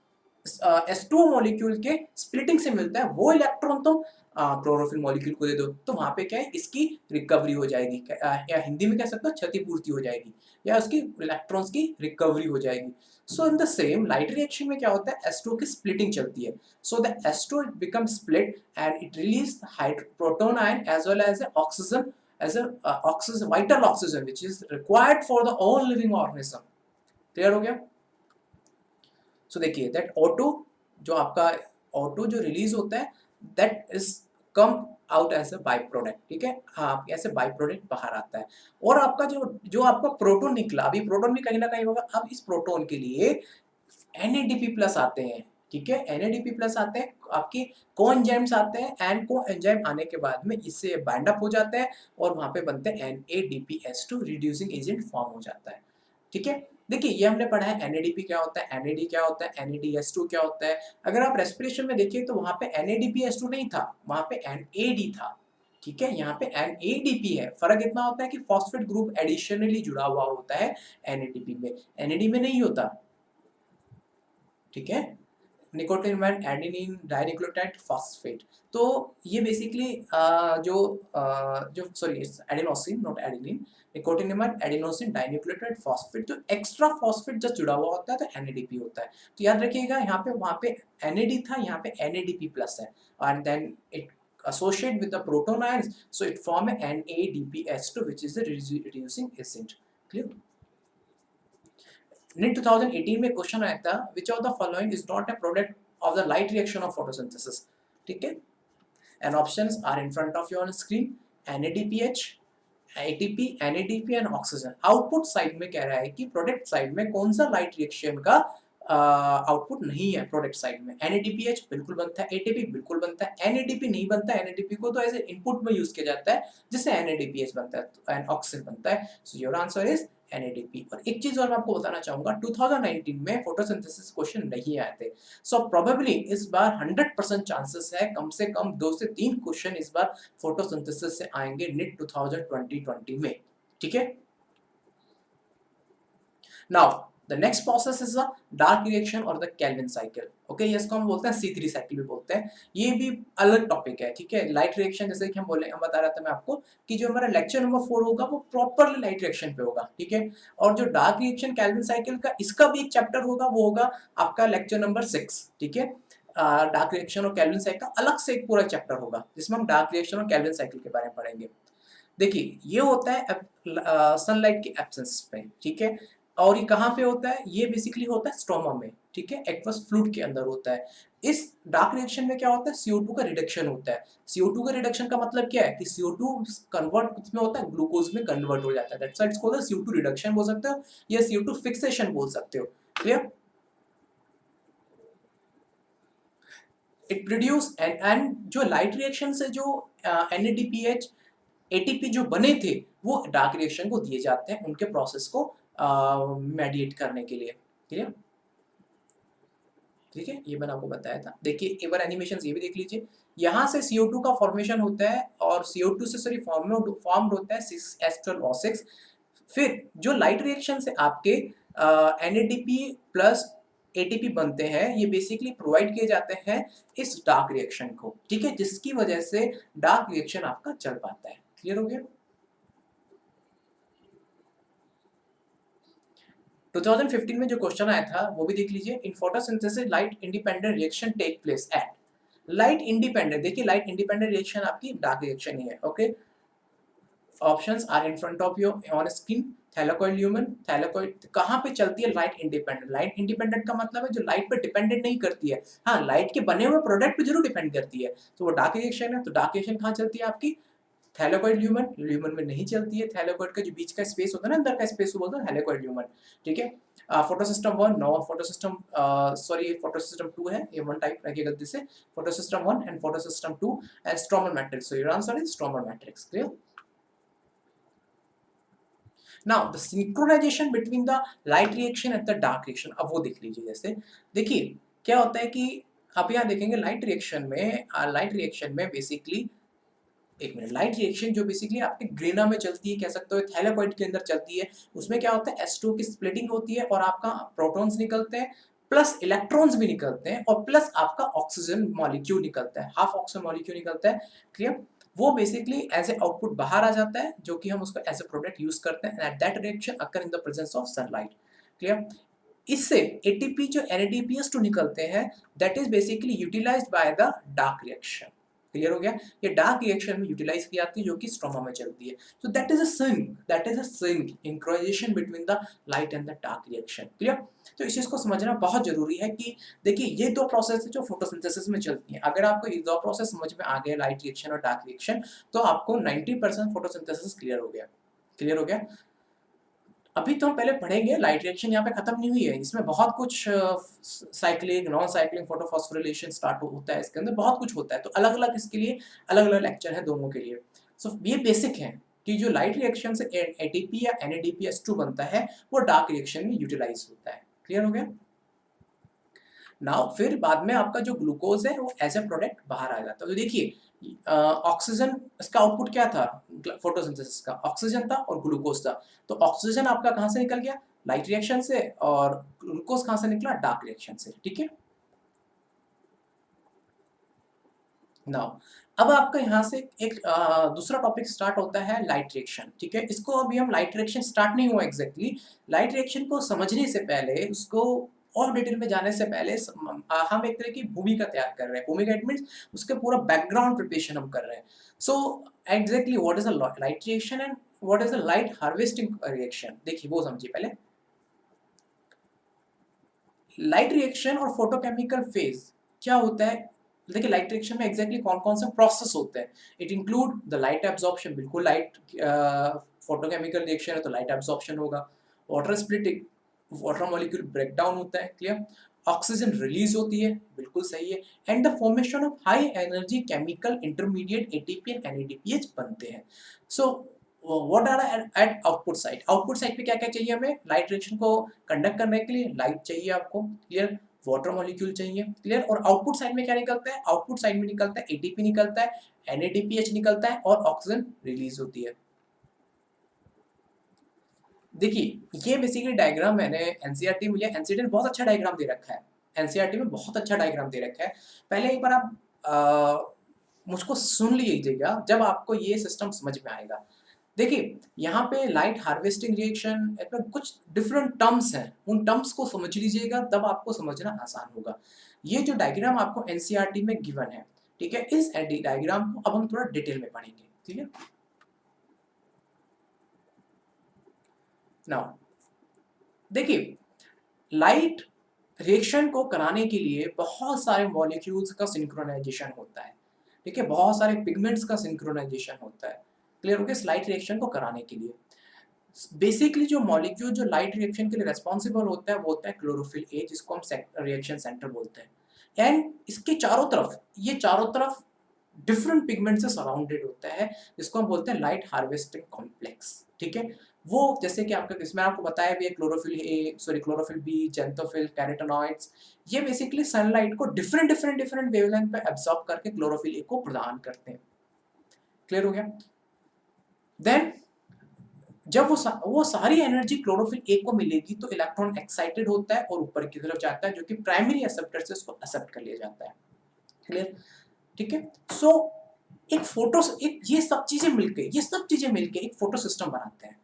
H2O मॉलिक्यूल के स्प्लिटिंग से मिलता है, वो इलेक्ट्रॉन तो क्लोरोफिल मॉलिक्यूल को दे दो। तो वहां पे क्या है, इसकी रिकवरी हो जाएगी, या हिंदी में कह सकते हो क्षतिपूर्ति हो जाएगी, या उसकी इलेक्ट्रॉन्स की रिकवरी हो जाएगी। So in the same light reaction में क्या होता है, H2O की स्प्लिटिंग चलती है। So the H2O become split and it release proton ion as well as oxygen, as a oxygen, vital oxygen which is required for the all living organism। Clear हो गया? सो देखिए दैट O2 जो आपका O2 जो release होता है, that is come out as a by product. ठीक है, हाँ, ऐसे बाई प्रोडक्ट बाहर आता है। और आपका जो आपका प्रोटॉन निकला, अभी प्रोटॉन भी कहीं ना कहीं होगा। अब इस प्रोटॉन के लिए NADP प्लस आते हैं। ठीक है, NADP प्लस आते हैं, आपके कोएंजाइम्स आते हैं, एंड कोएंजाइम आने के बाद में इससे बाइंड अप हो जाते हैं और वहां पे बनते हैं NADPH2 रिड्यूसिंग एजेंट फॉर्म हो जाता है। ठीक है, देखिए ये हमने पढ़ा है NADP क्या होता है, NAD क्या होता है, NADH2 क्या होता है। अगर आप रेस्पिरेशन में देखिए तो वहां पे NADPH2 नहीं था, वहां पे NAD था। ठीक है, यहाँ पे NADP है। फर्क इतना होता है कि फॉस्फेट ग्रुप एडिशनली जुड़ा हुआ होता है NADP में, NAD में नहीं होता। ठीक है, निकोटिनमेट एडेनिन डाइन्यूक्लियोटाइड फॉस्फेट। तो ये बेसिकली जो sorry adenosine not adenine, nicotinamide adenosine dinucleotide phosphate, जो एक्स्ट्रा फॉस्फेट जब जुड़ा हुआ होता है तो NADP होता है। तो याद रखिएगा, यहाँ पे वहाँ पे NAD था, यहाँ पे NADP प्लस है, and then it associate with the proton ions, so it form a NADPH2 which is the reducing agent। clear? NIT 2018 में क्वेश्चन आया था, which of the following is not a product of the light reaction of photosynthesis। ठीक है, and options are in front of you on screen, NADPH, ATP, NADP and oxygen। Output side में कह रहा है कि product side में कौन सा लाइट रिएक्शन का आउटपुट नहीं है। प्रोडक्ट साइड में NADPH बिल्कुल बनता है, ATP बिल्कुल बनता है, NADP नहीं बनता है। NADP को तो एज ए इनपुट में यूज किया जाता है, जिससे NADPH बनता है एंड ऑक्सीजन बनता है। सो योर आंसर इज NADP। और एक चीज और मैं आपको बताना चाहूंगा, 2019 में फोटोसिंथेसिस क्वेश्चन नहीं आए थे। सो प्रोबेबली इस बार 100% चांसेस है, कम से कम 2 से 3 क्वेश्चन इस बार फोटोसिंथेसिस से आएंगे NIT 2020 में। ठीक है, now the next process is the dark reaction और द केल्विन साइकिल। ओके, इसको हम बोलते हैं C3 साइकिल भी बोलते हैं। ये भी अलग टॉपिक है, ठीक है। लाइट रिएक्शन जैसे कि हम बता रहा था मैं आपको कि जो हमारा लेक्चर नंबर 4 होगा वो प्रॉपरली लाइट रिएक्शन पे होगा, ठीक है। और जो डार्क रिएक्शन केल्विन साइकिल का, इसका भी एक चैप्टर होगा, वो होगा आपका लेक्चर नंबर 6, ठीक है। डार्क रिएक्शन और केल्विन साइकिल का अलग से एक पूरा चैप्टर होगा जिसमें हम डार्क रिएक्शन और केल्विन साइकिल के बारे में पढ़ेंगे। देखिए, ये होता है सनलाइट के एब्सेंस में, ठीक है। और ये कहाँ पे होता है? ये बेसिकली होता है स्ट्रोमा में, ठीक है, एक्वस फ्लूइड के अंदर होता है। इस डार्क रिएक्शन में क्या होता है? CO2 का रिडक्शन होता है। CO2 का रिडक्शन का मतलब क्या है कि CO2 कन्वर्ट किसमें होता है? ग्लूकोज में कन्वर्ट हो जाता है। That's why it's called CO2 reduction बोल सकते हो या CO2 फिक्सेशन बोल सकते हो। क्लियर? इट प्रोड्यूस एंड जो लाइट रिएक्शन से जो NADPH ATP जो बने थे वो डार्क रिएक्शन को दिए जाते हैं उनके प्रोसेस को मेडिएट करने के लिए। क्लियर? ठीक है, ये मैंने आपको बताया था। देखिए एक बार एनिमेशन ये भी देख लीजिए। यहाँ से CO2 का फॉर्मेशन होता है और CO2 से सॉरी फॉर्म्ड होता है 6S12O6। फिर जो लाइट रिएक्शन से आपके NADP प्लस ATP बनते हैं, ये बेसिकली प्रोवाइड किए जाते हैं इस डार्क रिएक्शन को, ठीक है, जिसकी वजह से डार्क रिएक्शन आपका चल पाता है। क्लियर हो गया? 2015 में जो क्वेश्चन आया था वो भी देख लीजिए। In photosynthesis light independent reaction take place at. Light independent, देखिए लाइट इंडिपेंडेंट रिएक्शन आपकी डार्क रिएक्शन ही है। Okay, options are in front of your on screen. Thylakoid lumen, thylakoid कहाँ पे चलती है? Light independent. लाइट इंडिपेंडेंट का मतलब है जो लाइट पे डिपेंडेंट नहीं करती है। हाँ, लाइट के बने हुए प्रोडक्ट पे जरूर डिपेंड करती है, तो वो डार्क रिएक्शन है। तो डार्क रिएक्शन कहाँ चलती है आपकी? थैलेकॉइड ल्यूमेन, ल्यूमेन में नहीं चलती है। थैलेकॉइड का जो बीच का स्पेस होता है ना, अंदर का स्पेस, वो बोलते हैं थैलेकॉइड ल्यूमेन, ठीक है। Photosystem 1 no, photosystem sorry photosystem 2 है, ये वन टाइप रखिए गलती से। Photosystem 1 and photosystem 2 and stromal matrix. So your answer is stromal matrix. Clear? Now the synchronisation between the light reaction and the dark reaction, अब वो देख लीजिए। जैसे देखिए क्या होता है कि आप यहाँ देखेंगे लाइट रिएक्शन में बेसिकली, एक मिनट, लाइट रिएक्शन जो बेसिकली आपके ग्रेना में चलती है, कह सकते हो थैलेकॉइड के अंदर चलती है, उसमें क्या होता है? H2 की स्प्लिटिंग होती है और आपका प्रोटॉन्स निकलते हैं, प्लस इलेक्ट्रॉन्स भी निकलते हैं और प्लस आपका ऑक्सीजन मॉलिक्यूल निकलता है, हाफ ऑक्सीजन मॉलिक्यूल निकलता है। क्लियर? वो बेसिकली एज ए आउटपुट बाहर आ जाता है, जो कि हम उसको एज ए प्रोडक्ट यूज करते हैं। At that reaction occur in the presence of sunlight. Clear? इससे एटीपी जो NADPH2 निकलते हैं, that is basically utilised by the dark reaction. Clear हो गया? ये डार्क रिएक्शन में यूटिलाइज की जाती है जो कि स्ट्रोमा में चलती है। So that is a synchronization between the light and the dark reaction. Clear? तो इस चीज को समझना बहुत जरूरी है कि देखिए ये दो प्रोसेस है जो फोटोसिंथेसिस में चलती हैं। अगर आपको ये दो प्रोसेस समझ में आ गए, लाइट रिएक्शन और डार्क रिएक्शन, तो आपको 90% फोटोसिंथेसिस क्लियर हो गया। क्लियर हो गया? अभी तो हम पहले पढ़ेंगे, लाइट रिएक्शन यहाँ पे खत्म नहीं हुई है, इसमें बहुत कुछ cycling, non cycling, photophosphorylation start होता है, इसके अंदर बहुत कुछ होता है। तो अलग अलग इसके लिए अलग अलग लेक्चर है दोनों के लिए। सो ये बेसिक है कि जो लाइट रिएक्शन से ATP या NADPH2 बनता है वो डार्क रिएक्शन में यूटिलाइज होता है। क्लियर हो गया? नाउ फिर बाद में आपका जो ग्लूकोज है वो एज ए प्रोडक्ट बाहर आ जाता है। तो देखिए ऑक्सीजन, इसका आउटपुट क्या था फोटोसिंथेसिस का? ऑक्सीजन था और ग्लूकोज था। तो ऑक्सीजन आपका कहाँ से निकल गया? लाइट रिएक्शन से, और ग्लूकोज कहाँ से निकला? डार्क रिएक्शन से, ठीक है। नाउ अब आपका यहाँ से एक दूसरा टॉपिक स्टार्ट होता है, लाइट रिएक्शन, ठीक है। इसको अभी हम लाइट रिएक्शन स्टार्ट नहीं हुआ एग्जैक्टली, लाइट रिएक्शन को समझने से पहले, उसको और डिटेल में जाने से पहले हम एक तरह की भूमिका तैयार कर रहे हैं। भूमिका इट मीन्स उसके पूरा बैकग्राउंड प्रिपरेशन हम कर रहे हैं। So exactly what is a light reaction and what is a light harvesting reaction, देखिए वो समझिए पहले। लाइट रिएक्शन और फोटोकेमिकल फेज क्या होता है? देखिए लाइट रिएक्शन में एग्जैक्टली कौन कौन से प्रोसेस होते हैं। It include the light absorption, बिल्कुल लाइट, फोटोकेमिकल रिएक्शन है तो लाइट एब्जॉर्प्शन होगा। Water splitting, water molecule break down होता है। क्लियर? ऑक्सीजन रिलीज होती है, बिल्कुल सही है। And the formation of high energy chemical intermediate ATP and NADPH बनते हैं। So what are at output side? Output side पे क्या क्या चाहिए हमें? लाइट रिएक्शन को कंडक्ट करने के लिए लाइट चाहिए आपको, क्लियर, वाटर मॉलिक्यूल चाहिए, क्लियर। और आउटपुट साइड में क्या निकलता है? आउटपुट साइड में निकलता है ATP निकलता है, NADPH निकलता है और ऑक्सीजन रिलीज होती है। देखिए ये बेसिकली डायग्राम मैंने एनसीईआरटी मुझे एनसीईआरटी ने बहुत अच्छा डायग्राम दे रखा है। एनसीईआरटी में बहुत अच्छा डायग्राम दे रखा है। पहले एक बार आप मुझको सुन लीजिएगा, जब आपको ये सिस्टम समझ में आएगा। देखिए यहाँ पे लाइट हार्वेस्टिंग रिएक्शन इसमें कुछ डिफरेंट टर्म्स हैं, उन टर्म्स को समझ लीजिएगा, तब आपको समझना आसान होगा। ये जो डायग्राम आपको एनसीईआरटी में गिवन है, ठीक है, इस डायग्राम को अब हम थोड़ा डिटेल में पढ़ेंगे, ठीक है। नाउ देखिए लाइट रिएक्शन को कराने के लिए बहुत सारे मॉलिक्यूल्स का सिंक्रोनाइजेशन होता है, ठीक है, बहुत सारे पिगमेंट्स का सिंक्रोनाइजेशन होता है। क्लियर हो गया? इस लाइट रिएक्शन को कराने के लिए बेसिकली जो मॉलिक्यूल जो लाइट रिएक्शन के लिए रेस्पॉन्सिबल होता है वो होता है क्लोरोफिल ए, जिसको हम रिएक्शन सेंटर बोलते हैं। एंड इसके चारों तरफ, ये चारों तरफ डिफरेंट पिगमेंट से सराउंडेड होता है, जिसको हम बोलते हैं लाइट हार्वेस्टिंग कॉम्प्लेक्स, ठीक है। वो जैसे कि आपका इसमें आपको बताया भी है, chlorophyll A, sorry chlorophyll B, xanthophyll, carotenoids, ये बेसिकली सनलाइट को डिफरेंट वेवलेंथ पे एब्सॉर्ब करके क्लोरोफिल ए को प्रदान करते हैं। क्लियर हो गया? देन जब वो सारी एनर्जी क्लोरोफिल ए को मिलेगी तो इलेक्ट्रॉन एक्साइटेड होता है और ऊपर की तरफ जाता है, जो कि प्राइमरी एक्सेप्टर से उसको एक्सेप्ट कर लिया जाता है। क्लियर? ठीक है। सो एक ये सब चीजें मिलके एक फोटो सिस्टम बनाते हैं,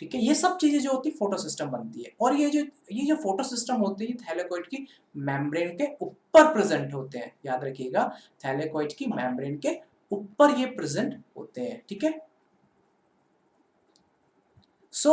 ठीक है। ये सब चीजें जो होती है फोटो सिस्टम बनती है, और ये जो फोटो सिस्टम होते हैं थैलेकोइड की मेम्ब्रेन के ऊपर प्रेजेंट होते हैं। याद रखिएगा, थैलेकोइड की मेम्ब्रेन के ऊपर ये प्रेजेंट होते हैं, ठीक है। So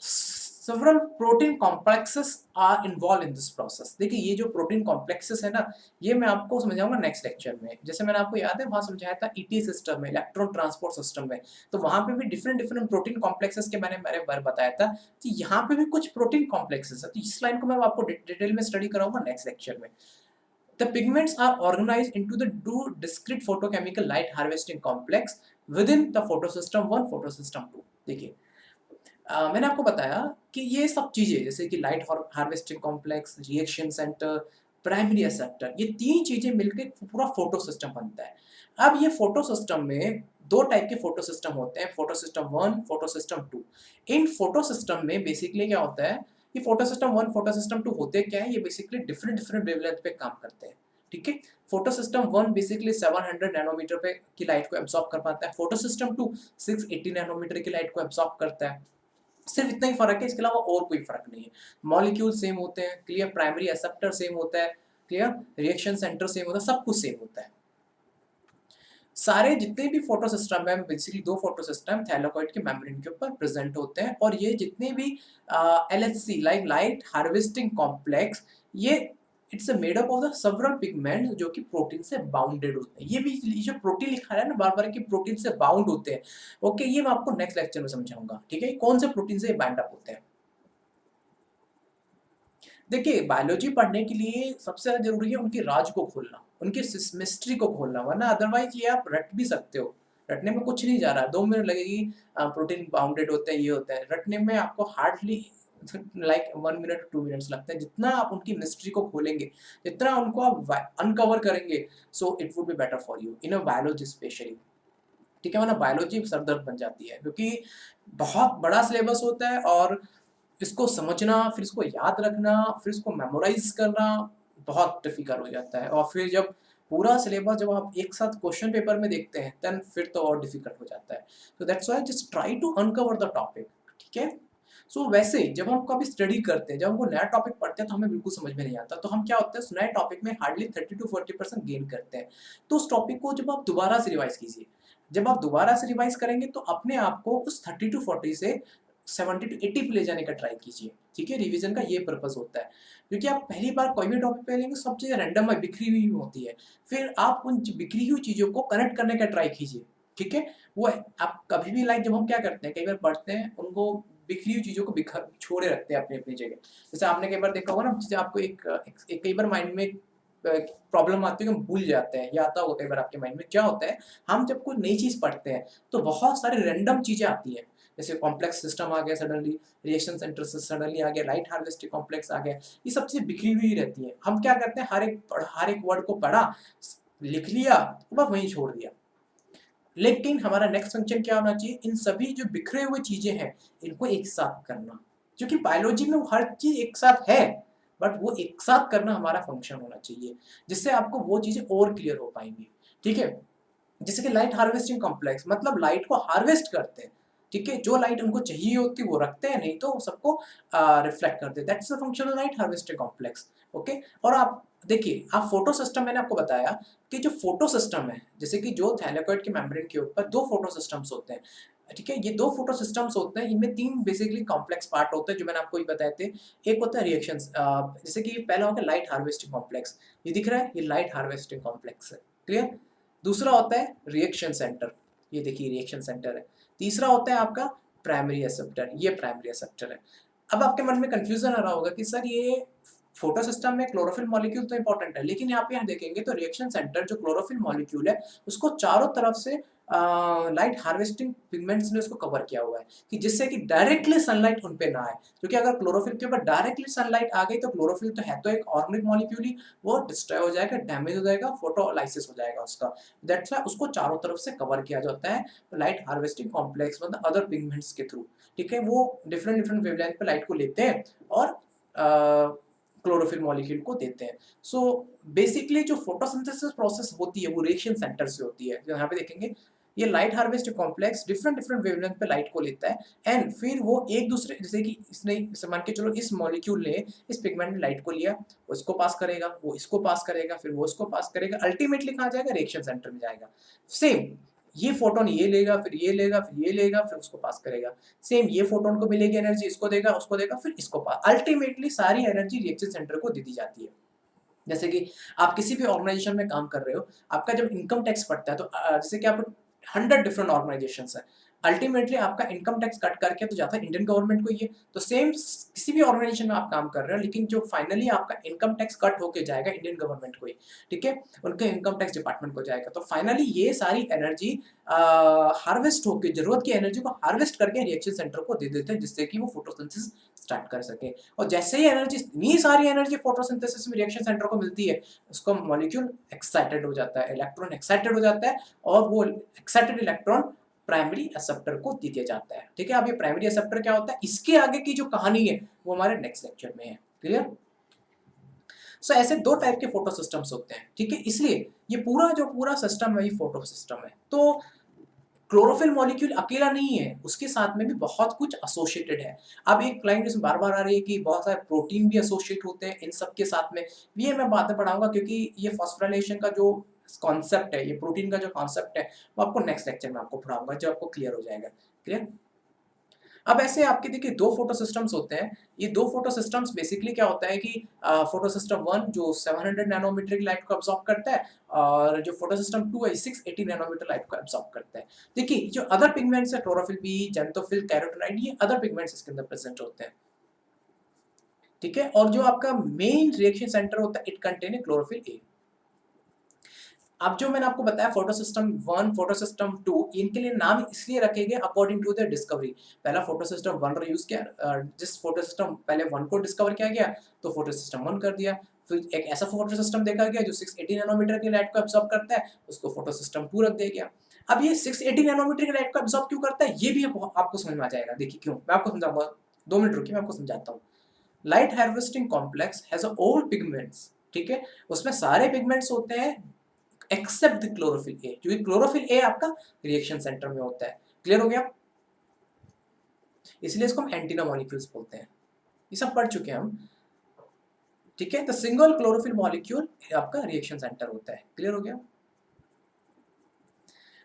several protein complexes are involved in this process। देखिए ये जो प्रोटीन कॉम्प्लेक्सेस है ना, ये मैं आपको समझाऊंगा नेक्स्ट लेक्चर में। जैसे मैंने आपको याद है वहां समझाया था ईटी सिस्टम में, इलेक्ट्रॉन ट्रांसपोर्ट सिस्टम में, तो वहां पे भी डिफरेंट प्रोटीन कॉम्प्लेक्सेस के मैंने बार बताया था कि यहाँ पे भी कुछ प्रोटीन कॉम्प्लेक्सेस है। तो इस लाइन को मैं आपको डिटेल में स्टडी कराऊंगा नेक्स्ट लेक्चर में। The pigments are organized into the two discrete photochemical light harvesting complex within the photosystem 1, photosystem 2। देखिए मैंने आपको बताया कि ये सब चीजें जैसे कि light harvesting complex, reaction centre, primary acceptor, ये तीन चीजें मिलकर पूरा फोटो सिस्टम बनता है। अब ये फोटो सिस्टम में दो टाइप के फोटो सिस्टम होते हैं, फोटो सिस्टम 1, फोटो सिस्टम 2। इन फोटो सिस्टम में बेसिकली क्या होता है कि फोटो सिस्टम 1, फोटो सिस्टम 2 होते क्या है, ये बेसिकली डिफरेंट वेवलेंथ पे काम करते हैं, ठीक है। फोटो सिस्टम 1 बेसिकली 700 नैनोमीटर पे की लाइट को एब्जॉर्ब कर पाता है, फोटो सिस्टम 2 680 नैनोमीटर की लाइट को एब्जॉर्ब करता है। सिर्फ इतना ही फर्क है, इसके अलावा और कोई फर्क नहीं है। मॉलिक्यूल सेम होते हैं, क्लियर, प्राइमरी एक्सेप्टर सेम होता है, क्लियर, रिएक्शन सेंटर सेम होता है, सब कुछ सेम होता है। सारे जितने भी फोटो सिस्टम है, बेसिकली दो फोटो सिस्टम थैलेकोइड के मेम्ब्रेन के ऊपर प्रेजेंट होते हैं, और ये जितने भी एलएचसी लाइट हार्वेस्टिंग कॉम्प्लेक्स, ये it's made up of the several pigment जो कि प्रोटीन से बाउंडेड होते हैं। ये भी जो प्रोटीन लिखा है ना बार बार कि प्रोटीन से बाउंड होते हैं, ओके, ये मैं आपको नेक्स्ट लेक्चर में समझाऊंगा, ठीक है, कौन से प्रोटीन से बाइंड अप होते हैं। देखिए बायोलॉजी पढ़ने के लिए सबसे ज्यादा जरूरी है उनकी राज को खोलना, उनकी मिस्ट्री को खोलना, वरना अदरवाइज ये आप रट भी सकते हो, रटने में कुछ नहीं जा रहा, 2 मिनट लगेगी, प्रोटीन बाउंडेड होते हैं, ये होता है, रटने में आपको हार्डली लाइक 1 मिनट 2 मिनट्स लगते हैं। जितना आप उनकी मिस्ट्री को खोलेंगे, जितना उनको आप अनकवर करेंगे, so it would be better for you in a biology specially, ठीक है। वरना बायोलॉजी सरदर्द बन जाती है, क्योंकि बहुत बड़ा सिलेबस होता है, और इसको समझना, फिर इसको याद रखना, फिर इसको मेमोराइज करना बहुत डिफिकल्ट हो जाता है। और फिर जब पूरा सिलेबस जब आप एक साथ क्वेश्चन पेपर में देखते हैं, देन फिर तो और डिफिकल्ट हो जाता है। तो that's why just try to uncover the topic, ठीक है। सो वैसे जब हम कभी स्टडी करते हैं, जब हमको नया टॉपिक पढ़ते हैं तो हमें बिल्कुल समझ में नहीं आता, तो हम क्या होता है उस नए टॉपिक में हार्डली 30 to 40% गेन करते हैं। तो उस टॉपिक को जब आप दोबारा से रिवाइज कीजिए, जब आप दोबारा से रिवाइज करेंगे तो अपने आप को उस 30 to 40 से 70 to 80 पे ले जाने का ट्राई कीजिए, ठीक है। रिवीजन का ये पर्पस होता है, क्योंकि आप पहली बार कोई भी टॉपिक पे लेंगे, सब चीज़ें रैंडम है, बिखरी हुई होती है, फिर आप उन बिखरी हुई चीज़ों को कनेक्ट करने का ट्राई कीजिए, ठीक है। वो आप कभी भी लाइक जब हम क्या करते हैं, कई बार पढ़ते हैं, उनको बिखरी हुई चीज़ों को बिखर छोड़े रखते हैं अपनी अपनी जगह। जैसे आपने कई बार देखा होगा ना, चीज़ें आपको कई बार माइंड में प्रॉब्लम आती है कि हम भूल जाते हैं, या आता होगा कई बार आपके माइंड में, क्या होता है, हम जब कोई नई चीज़ पढ़ते हैं तो बहुत सारी रैंडम चीज़ें आती हैं, जैसे कॉम्प्लेक्स सिस्टम आ गया सडनली, रिएक्शन सेंटर से सडनली आ गया, लाइट हार्वेस्टिंग कॉम्प्लेक्स आ गया, ये सब चीज़ें बिखरी हुई रहती हैं। हम क्या करते हैं, हर एक वर्ड को पढ़ा, लिख लिया, बस वहीं छोड़ दिया। लेकिन हमारा नेक्स्ट फंक्शन क्या होना चाहिए, इन सभी जो बिखरे हुए चीजें हैं, इनको एक साथ करना, क्योंकि बायोलॉजी में वो हर चीज एक साथ है, बट वो एक साथ करना हमारा फंक्शन होना चाहिए, जिससे आपको वो चीजें और क्लियर हो पाएंगी। ठीक है, जैसे कि लाइट हार्वेस्टिंग कॉम्प्लेक्स मतलब लाइट को हार्वेस्ट करते हैं। ठीक है, जो लाइट उनको चाहिए होती है वो रखते हैं, नहीं तो सबको रिफ्लेक्ट करते हैं। That's the function of light harvesting complex. Okay, और आप देखिए, आप फोटो सिस्टम, मैंने आपको बताया कि जो फोटो सिस्टम है, जैसे कि जो थैलेकोइड के मेम्ब्रेन के ऊपर दो फोटो सिस्टम्स होते हैं। ठीक है, ये दो फोटो सिस्टम्स होते हैं, इनमें तीन बेसिकली कॉम्प्लेक्स पार्ट होते हैं जो मैंने आपको ही बताए थे। एक होता है रिएक्शंस, जैसे कि पहला होगा लाइट हार्वेस्टिंग कॉम्प्लेक्स, ये दिख रहा है, ये लाइट हार्वेस्टिंग कॉम्प्लेक्स है। क्लियर? दूसरा होता है रिएक्शन सेंटर, ये देखिए रिएक्शन सेंटर है। तीसरा होता है आपका प्राइमरी एक्सेप्टर, ये प्राइमरी एक्सेप्टर है। अब आपके मन में कंफ्यूजन आ रहा होगा कि सर ये फोटो सिस्टम में क्लोरोफिल मॉलिक्यूल तो इंपॉर्टेंट है, लेकिन आप यहाँ देखेंगे तो रिएक्शन सेंटर जो क्लोरोफिल मॉलिक्यूल है उसको चारों तरफ से लाइट हार्वेस्टिंग पिगमेंट्स ने उसको कवर किया हुआ है, कि जिससे कि डायरेक्टली सनलाइट उन पे ना आए। क्योंकि अगर क्लोरोफिल के ऊपर डायरेक्टली सनलाइट आ गई तो क्लोरोफिल तो है तो एक ऑर्गेनिक मॉलिक्यूल ही, वो डिस्ट्रॉय हो जाएगा, डैमेज हो जाएगा, फोटोलाइसिस हो जाएगा उसका। दैट्स व्हाई उसको चारों तरफ से कवर किया जाता है लाइट हार्वेस्टिंग कॉम्प्लेक्स मतलब अदर पिगमेंट्स के थ्रू। ठीक है, वो डिफरेंट डिफरेंट वेवलेंथ पे लाइट को लेते हैं और क्लोरोफिल मॉलिक्यूल को देते हैं। सो बेसिकली जो फोटोसिंथेसिस प्रोसेस होती है वो रिएक्शन सेंटर से होती है। यहाँ पे देखेंगे ये light harvest complex different different wavelength पे लाइट को लेता है, एंड फिर वो एक दूसरे, जैसे कि इसने मान के चलो इस मॉलिक्यूल ने इस पिगमेंट ने लाइट को लिया, वो इसको पास करेगा, वो इसको पास करेगा, फिर वो इसको पास करेगा, अल्टीमेटली कहाँ जाएगा, रिएक्शन सेंटर में जाएगा। सेम ये फोटोन ये लेगा, फिर ये लेगा, फिर ये लेगा, फिर उसको पास करेगा। सेम ये फोटोन को मिलेगी एनर्जी, इसको देगा, उसको देगा, फिर इसको पास, अल्टीमेटली सारी एनर्जी रिएक्शन सेंटर को दे दी जाती है। जैसे कि आप किसी भी ऑर्गेनाइजेशन में काम कर रहे हो, आपका जब इनकम टैक्स पड़ता है तो जैसे कि आप 100 डिफरेंट ऑर्गेनाइजेशंस हैं, अल्टीमेटली आपका इनकम टैक्स कट करके तो जाता है इंडियन गवर्नमेंट को ये। तो सेम किसी भी ऑर्गेनाइजेशन में आप काम कर रहे हो, लेकिन जो फाइनली आपका इनकम टैक्स कट होके जाएगा इंडियन गवर्नमेंट को ही। ठीक है, उनके इनकम टैक्स डिपार्टमेंट को जाएगा। तो फाइनली ये सारी एनर्जी हार्वेस्ट होकर, जरूरत की एनर्जी को हार्वेस्ट करके रिएक्शन सेंटर को दे देते हैं, जिससे कि वो फोटोसिंथेसिस स्टार्ट कर सके। और जैसे ही एनर्जी, इतनी सारी एनर्जी फोटोसिंथेसिस में रिएक्शन सेंटर को मिलती है, उसको मॉलिक्यूल एक्साइटेड हो जाता है, इलेक्ट्रॉन एक्साइटेड हो जाता है, और वो एक्साइटेड इलेक्ट्रॉन प्राइमरी एक्सेप्टर को दे दिया जाता है। ठीक है, अब ये प्राइमरी एक्सेप्टर क्या होता है, इसके आगे की जो कहानी है वो हमारे नेक्स्ट लेक्चर में है। क्लियर? सो ऐसे दो टाइप के फोटो सिस्टम्स होते हैं। ठीक है, इसलिए ये पूरा जो पूरा सिस्टम है ये फोटो सिस्टम है। तो क्लोरोफिल मॉलिक्यूल अकेला नहीं है, उसके साथ में भी बहुत कुछ एसोसिएटेड है। अब एक क्लाइंट इसमें बार-बार आ रही है कि बहुत सारे प्रोटीन भी एसोसिएट होते हैं इन सब के साथ में। ये मैं बाद में पढ़ाऊँगा, क्योंकि ये फॉस्फोराइलेशन का जो कॉन्सेप्ट है, ये प्रोटीन का जो कॉन्सेप्ट है, वो आपको नेक्स्ट लेक्चर में आपको पढ़ाऊँगा, जब आपको क्लियर हो जाएगा। क्लियर? अब ऐसे आपके देखिए दो फोटो सिस्टम्स होते हैं। ये दो फोटो सिस्टम्स बेसिकली क्या होता है कि फोटो सिस्टम 1 जो 700 नैनोमीटर की लाइट को अब्सॉर्ब करता है, और जो फोटो सिस्टम 2 है 680 नैनोमीटर लाइट को अब्सॉर्ब करता है। देखिए जो अदर पिगमेंट्स है, क्लोरोफिल बी, ज़ैंथोफिल, कैरोटीनॉइड, ये अदर पिगमेंट्स इसके अंदर प्रेजेंट होते हैं। ठीक है, और जो आपका मेन रिएक्शन सेंटर होता है, इट कंटेन क्लोरोफिल ए। अब जो मैंने आपको बताया फोटो सिस्टम 1, फोटो सिस्टम 2, इनके लिए नाम इसलिए रखे गए अकॉर्डिंग टू द डिस्कवरी। पहला फोटो सिस्टम 1 यूज किया, जिस फोटो सिस्टम पहले 1 को डिस्कवर किया गया तो फोटो सिस्टम 1 कर दिया। फिर एक ऐसा फोटो सिस्टम देखा गया जो 680 नैनोमीटर की लाइट को एब्जॉर्ब करता है, उसको फोटो सिस्टम 2 रख दिया गया। अब ये 680 नैनोमीटर की लाइट को एब्जॉर्ब क्यों करता है, ये भी आपको समझ में आ जाएगा। देखिए क्यों, मैं आपको समझाऊंगा, 2 मिनट रुकिए, मैं आपको समझाता हूँ। Light harvesting complex has all pigments. ठीक है, उसमें सारे पिगमेंट्स होते हैं एक्सेप्ट द क्लोरोफिल ए, क्योंकि क्लोरोफिल ए आपका रिएक्शन सेंटर में होता है। क्लियर हो गया? इसलिए इसको हम एंटीना मॉलिक्यूल्स बोलते हैं। ये सब पढ़ चुके हैं हम। ठीक है, तो सिंगल क्लोरोफिल मॉलिक्यूल आपका रिएक्शन सेंटर होता है। क्लियर हो गया?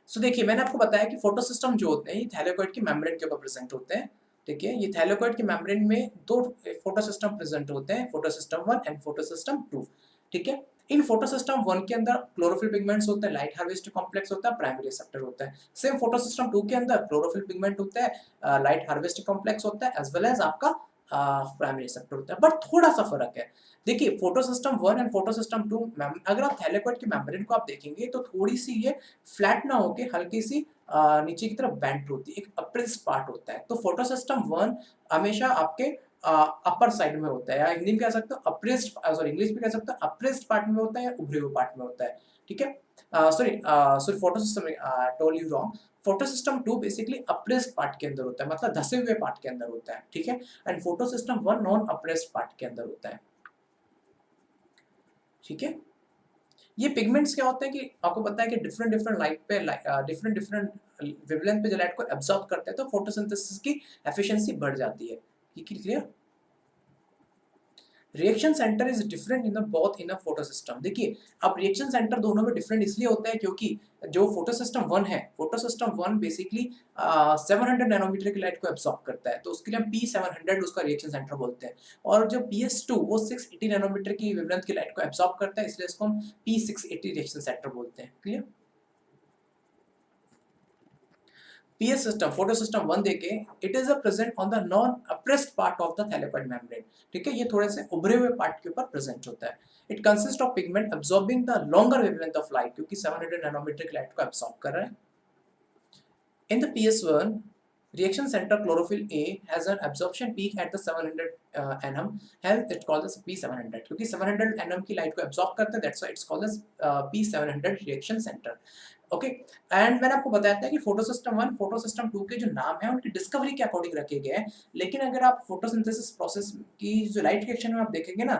सो देखिए मैंने आपको बताया कि फोटो सिस्टम जो होते हैं ये थैलेकोइड की मेम्ब्रेन के ऊपर प्रेजेंट होते हैं। ठीक है, ये थैलेकोइड की मेम्ब्रेन में दो फोटो सिस्टम प्रेजेंट होते हैं, photo system 1 and photo system 2। ठीक है, इन फोटो सिस्टम 1 के अंदर क्लोरोफिल पिगमेंट्स होते हैं, लाइट हार्वेस्ट कॉम्प्लेक्स होता है, प्राइमरी रिसेप्टर होता है। सेम फोटो सिस्टम 2 के अंदर क्लोरोफिल पिगमेंट होता है, लाइट हार्वेस्ट कॉम्प्लेक्स होता है, एज वेल एज आपका प्राइमरी रिसेप्टर होता है। बट थोड़ा सा फर्क है। देखिए photo system 1 and photo system 2, अगर आप थैलेकोइड की मेम्ब्रेन को आप देखेंगे तो थोड़ी सी ये फ्लैट ना होके हल्की सी नीचे की तरफ बेंट होती है, एक अप्रेस्ड पार्ट होता है। तो फोटो सिस्टम 1 हमेशा आपके अपर साइड में होता है, या हिंदी में कह सकते हो अप्रेस्ड, सॉरी इंग्लिश में कह सकते हो अप्रेस्ड पार्ट में होता है या उभरे हुए पार्ट में होता है, ठीक है। Sorry photo system told you wrong. Photo system 2 basically apprised part के अंदर होता है, मतलब धसे हुए पार्ट के अंदर होता है, ठीक है। And photo system 1 non apprised part के अंदर होता है, ठीक है। ये पिगमेंट्स क्या होते हैं कि आपको पता है कि डिफरेंट डिफरेंट लाइट पे डिफरेंट डिफरेट वेवलेंथ पे जो लाइट को एब्जॉर्ब करते हैं, तो फोटोसिंथेसिस की एफिशिएंसी बढ़ जाती है। ये clear. Reaction centre is different in both in photo system. देखिए अब रिएक्शन सेंटर दोनों में डिफरेंट इसलिए होता है क्योंकि जो फोटो सिस्टम 1 है, फोटो सिस्टम 1 बेसिकली 700 नैनोमीटर की लाइट को एब्जॉर्ब करता है, तो उसके लिए हम P700 उसका रिएक्शन सेंटर बोलते हैं। और जो PS2 वो 680 नैनोमीटर की वेवलेंथ की लाइट को एब्जॉर्ब करता है, इसलिए इसको हम P680 रिएक्शन सेंटर बोलते हैं। Clear. PS system, photo system 1 देखें, it is a present on the non-oppressed part of the thylakoid membrane, ठीक है। ये थोड़े से उभरे हुए पार्ट के ऊपर प्रेजेंट होता है। It consists of pigment absorbing the longer wavelength of light, क्योंकि 700 नैनोमीटर की लाइट को एब्सॉर्ब कर रहा है। In the PS1, reaction center chlorophyll A has an absorption peak at the 700 nm, hence it called as P700, क्योंकि 700 nm की light को absorb करता है, that's why it's called as P700 reaction center। Okay and मैंने आपको बताया था कि फोटो सिस्टम 1 फोटो सिस्टम 2 के जो नाम है उनकी डिस्कवरी के अकॉर्डिंग रखे गए हैं, लेकिन अगर आप फोटोसिंथेसिस प्रोसेस की जो लाइट रिएक्शन में आप देखेंगे ना,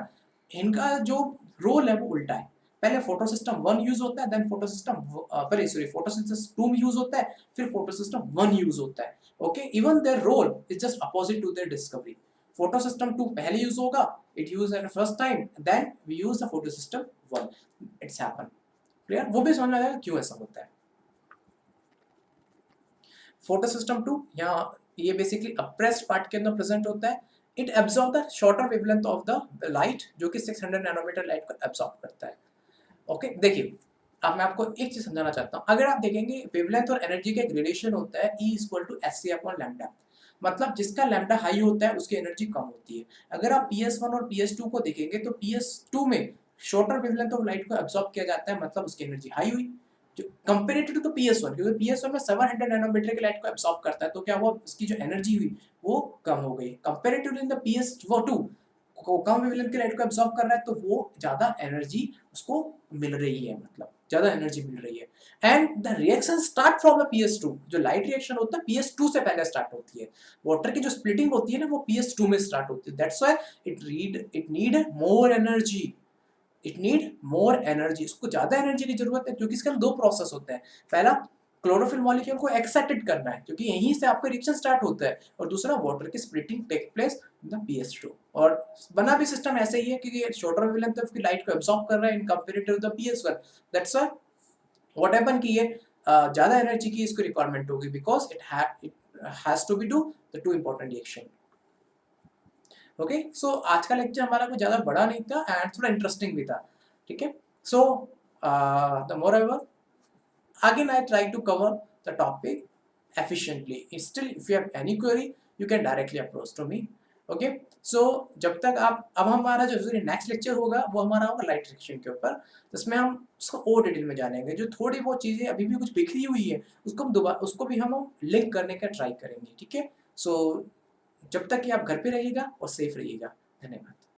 इनका जो रोल है वो उल्टा है। पहले फोटो सिस्टम 1 यूज होता है, देन फोटो सिस्टम पहले सॉरी फोटोसिंथेसिस 2 में यूज होता है, फिर फोटो सिस्टम 1 यूज होता है। Okay even their role is just opposite to their discovery. Photo system 2 पहले यूज होगा, it use at first time, then we use the photo system 1, it's happen. Clear. वो भी समझ में आएगा क्यों ऐसा होता है। फोटो सिस्टम 2 यहाँ ये बेसिकली अप्रेस्ड पार्ट के अंदर प्रेजेंट होता है। It absorb the shorter wavelength of the light, जो कि 600 नैनोमीटर लाइट को एब्जॉर्ब करता है। ओके देखिए अब मैं आपको एक चीज समझाना चाहता हूँ। अगर आप देखेंगे वेवलेंथ और एनर्जी का एक रिलेशन होता है E = SC/λ, मतलब जिसका लैम्डा हाई होता है उसकी एनर्जी कम होती है। अगर आप PS1 और PS2 को देखेंगे तो PS2 में शॉर्टर वेवलेंथ ऑफ लाइट को एब्जॉर्ब किया जाता है, मतलब उसकी एनर्जी हाई हुई जो कंपैरेटिव टू PS1, क्योंकि PS1 में 700 नैनोमीटर की लाइट को एब्जॉर्ब करता है, तो क्या हुआ उसकी जो एनर्जी हुई वो कम हो गई। कंपैरेटिवली इन द PS2 को कम वेवलेंथ की लाइट को एब्जॉर्ब कर रहा है, तो वो ज्यादा एनर्जी उसको मिल रही है, मतलब ज्यादा एनर्जी मिल रही है। And the reaction start from the PS2, जो लाइट रिएक्शन होता है PS2 से पहले स्टार्ट होती है। वाटर की जो स्प्लिटिंग होती है ना वो PS2 में स्टार्ट होती है, that's why it need more energy, it need more energy. इसको ज्यादा एनर्जी की जरूरत है क्योंकि इसके अंदर दो प्रोसेस होते हैं। पहला क्लोरोफिल मॉलिक्यूल को एक्साइटेड करना है क्योंकि यहीं से आपका रिएक्शन स्टार्ट होता है, और दूसरा वाटर की splitting take place in the PS2। और बना भी सिस्टम ऐसे ही है क्योंकि शॉर्टर वेवलेंथ ऑफ की लाइट को एब्जॉर्ब कर रहा है in comparative to the PS1, that's why what happen कि ये ज्यादा एनर्जी की इसको रिक्वायरमेंट होगी, because it has to be do the two important reaction. Okay so आज का लेक्चर हमारा कुछ ज्यादा बड़ा नहीं था एंड थोड़ा इंटरेस्टिंग भी था, ठीक है। सो द मोreover again I try to cover the topic efficiently. Still if you have any query you can directly approach to me. Okay so जब तक आप अब हमारा जो नेक्स्ट लेक्चर होगा वो हमारा होगा लाइट रिएक्शन के ऊपर, जिसमें हम उसको और डिटेल में जानेंगे। जो थोड़ी बहुत चीजें अभी भी कुछ बिखरी हुई है उसको हम दोबारा उसको भी हम लिंक करने का ट्राई करेंगे, ठीक है। सो जब तक कि आप घर पे रहिएगा और सेफ रहिएगा। धन्यवाद।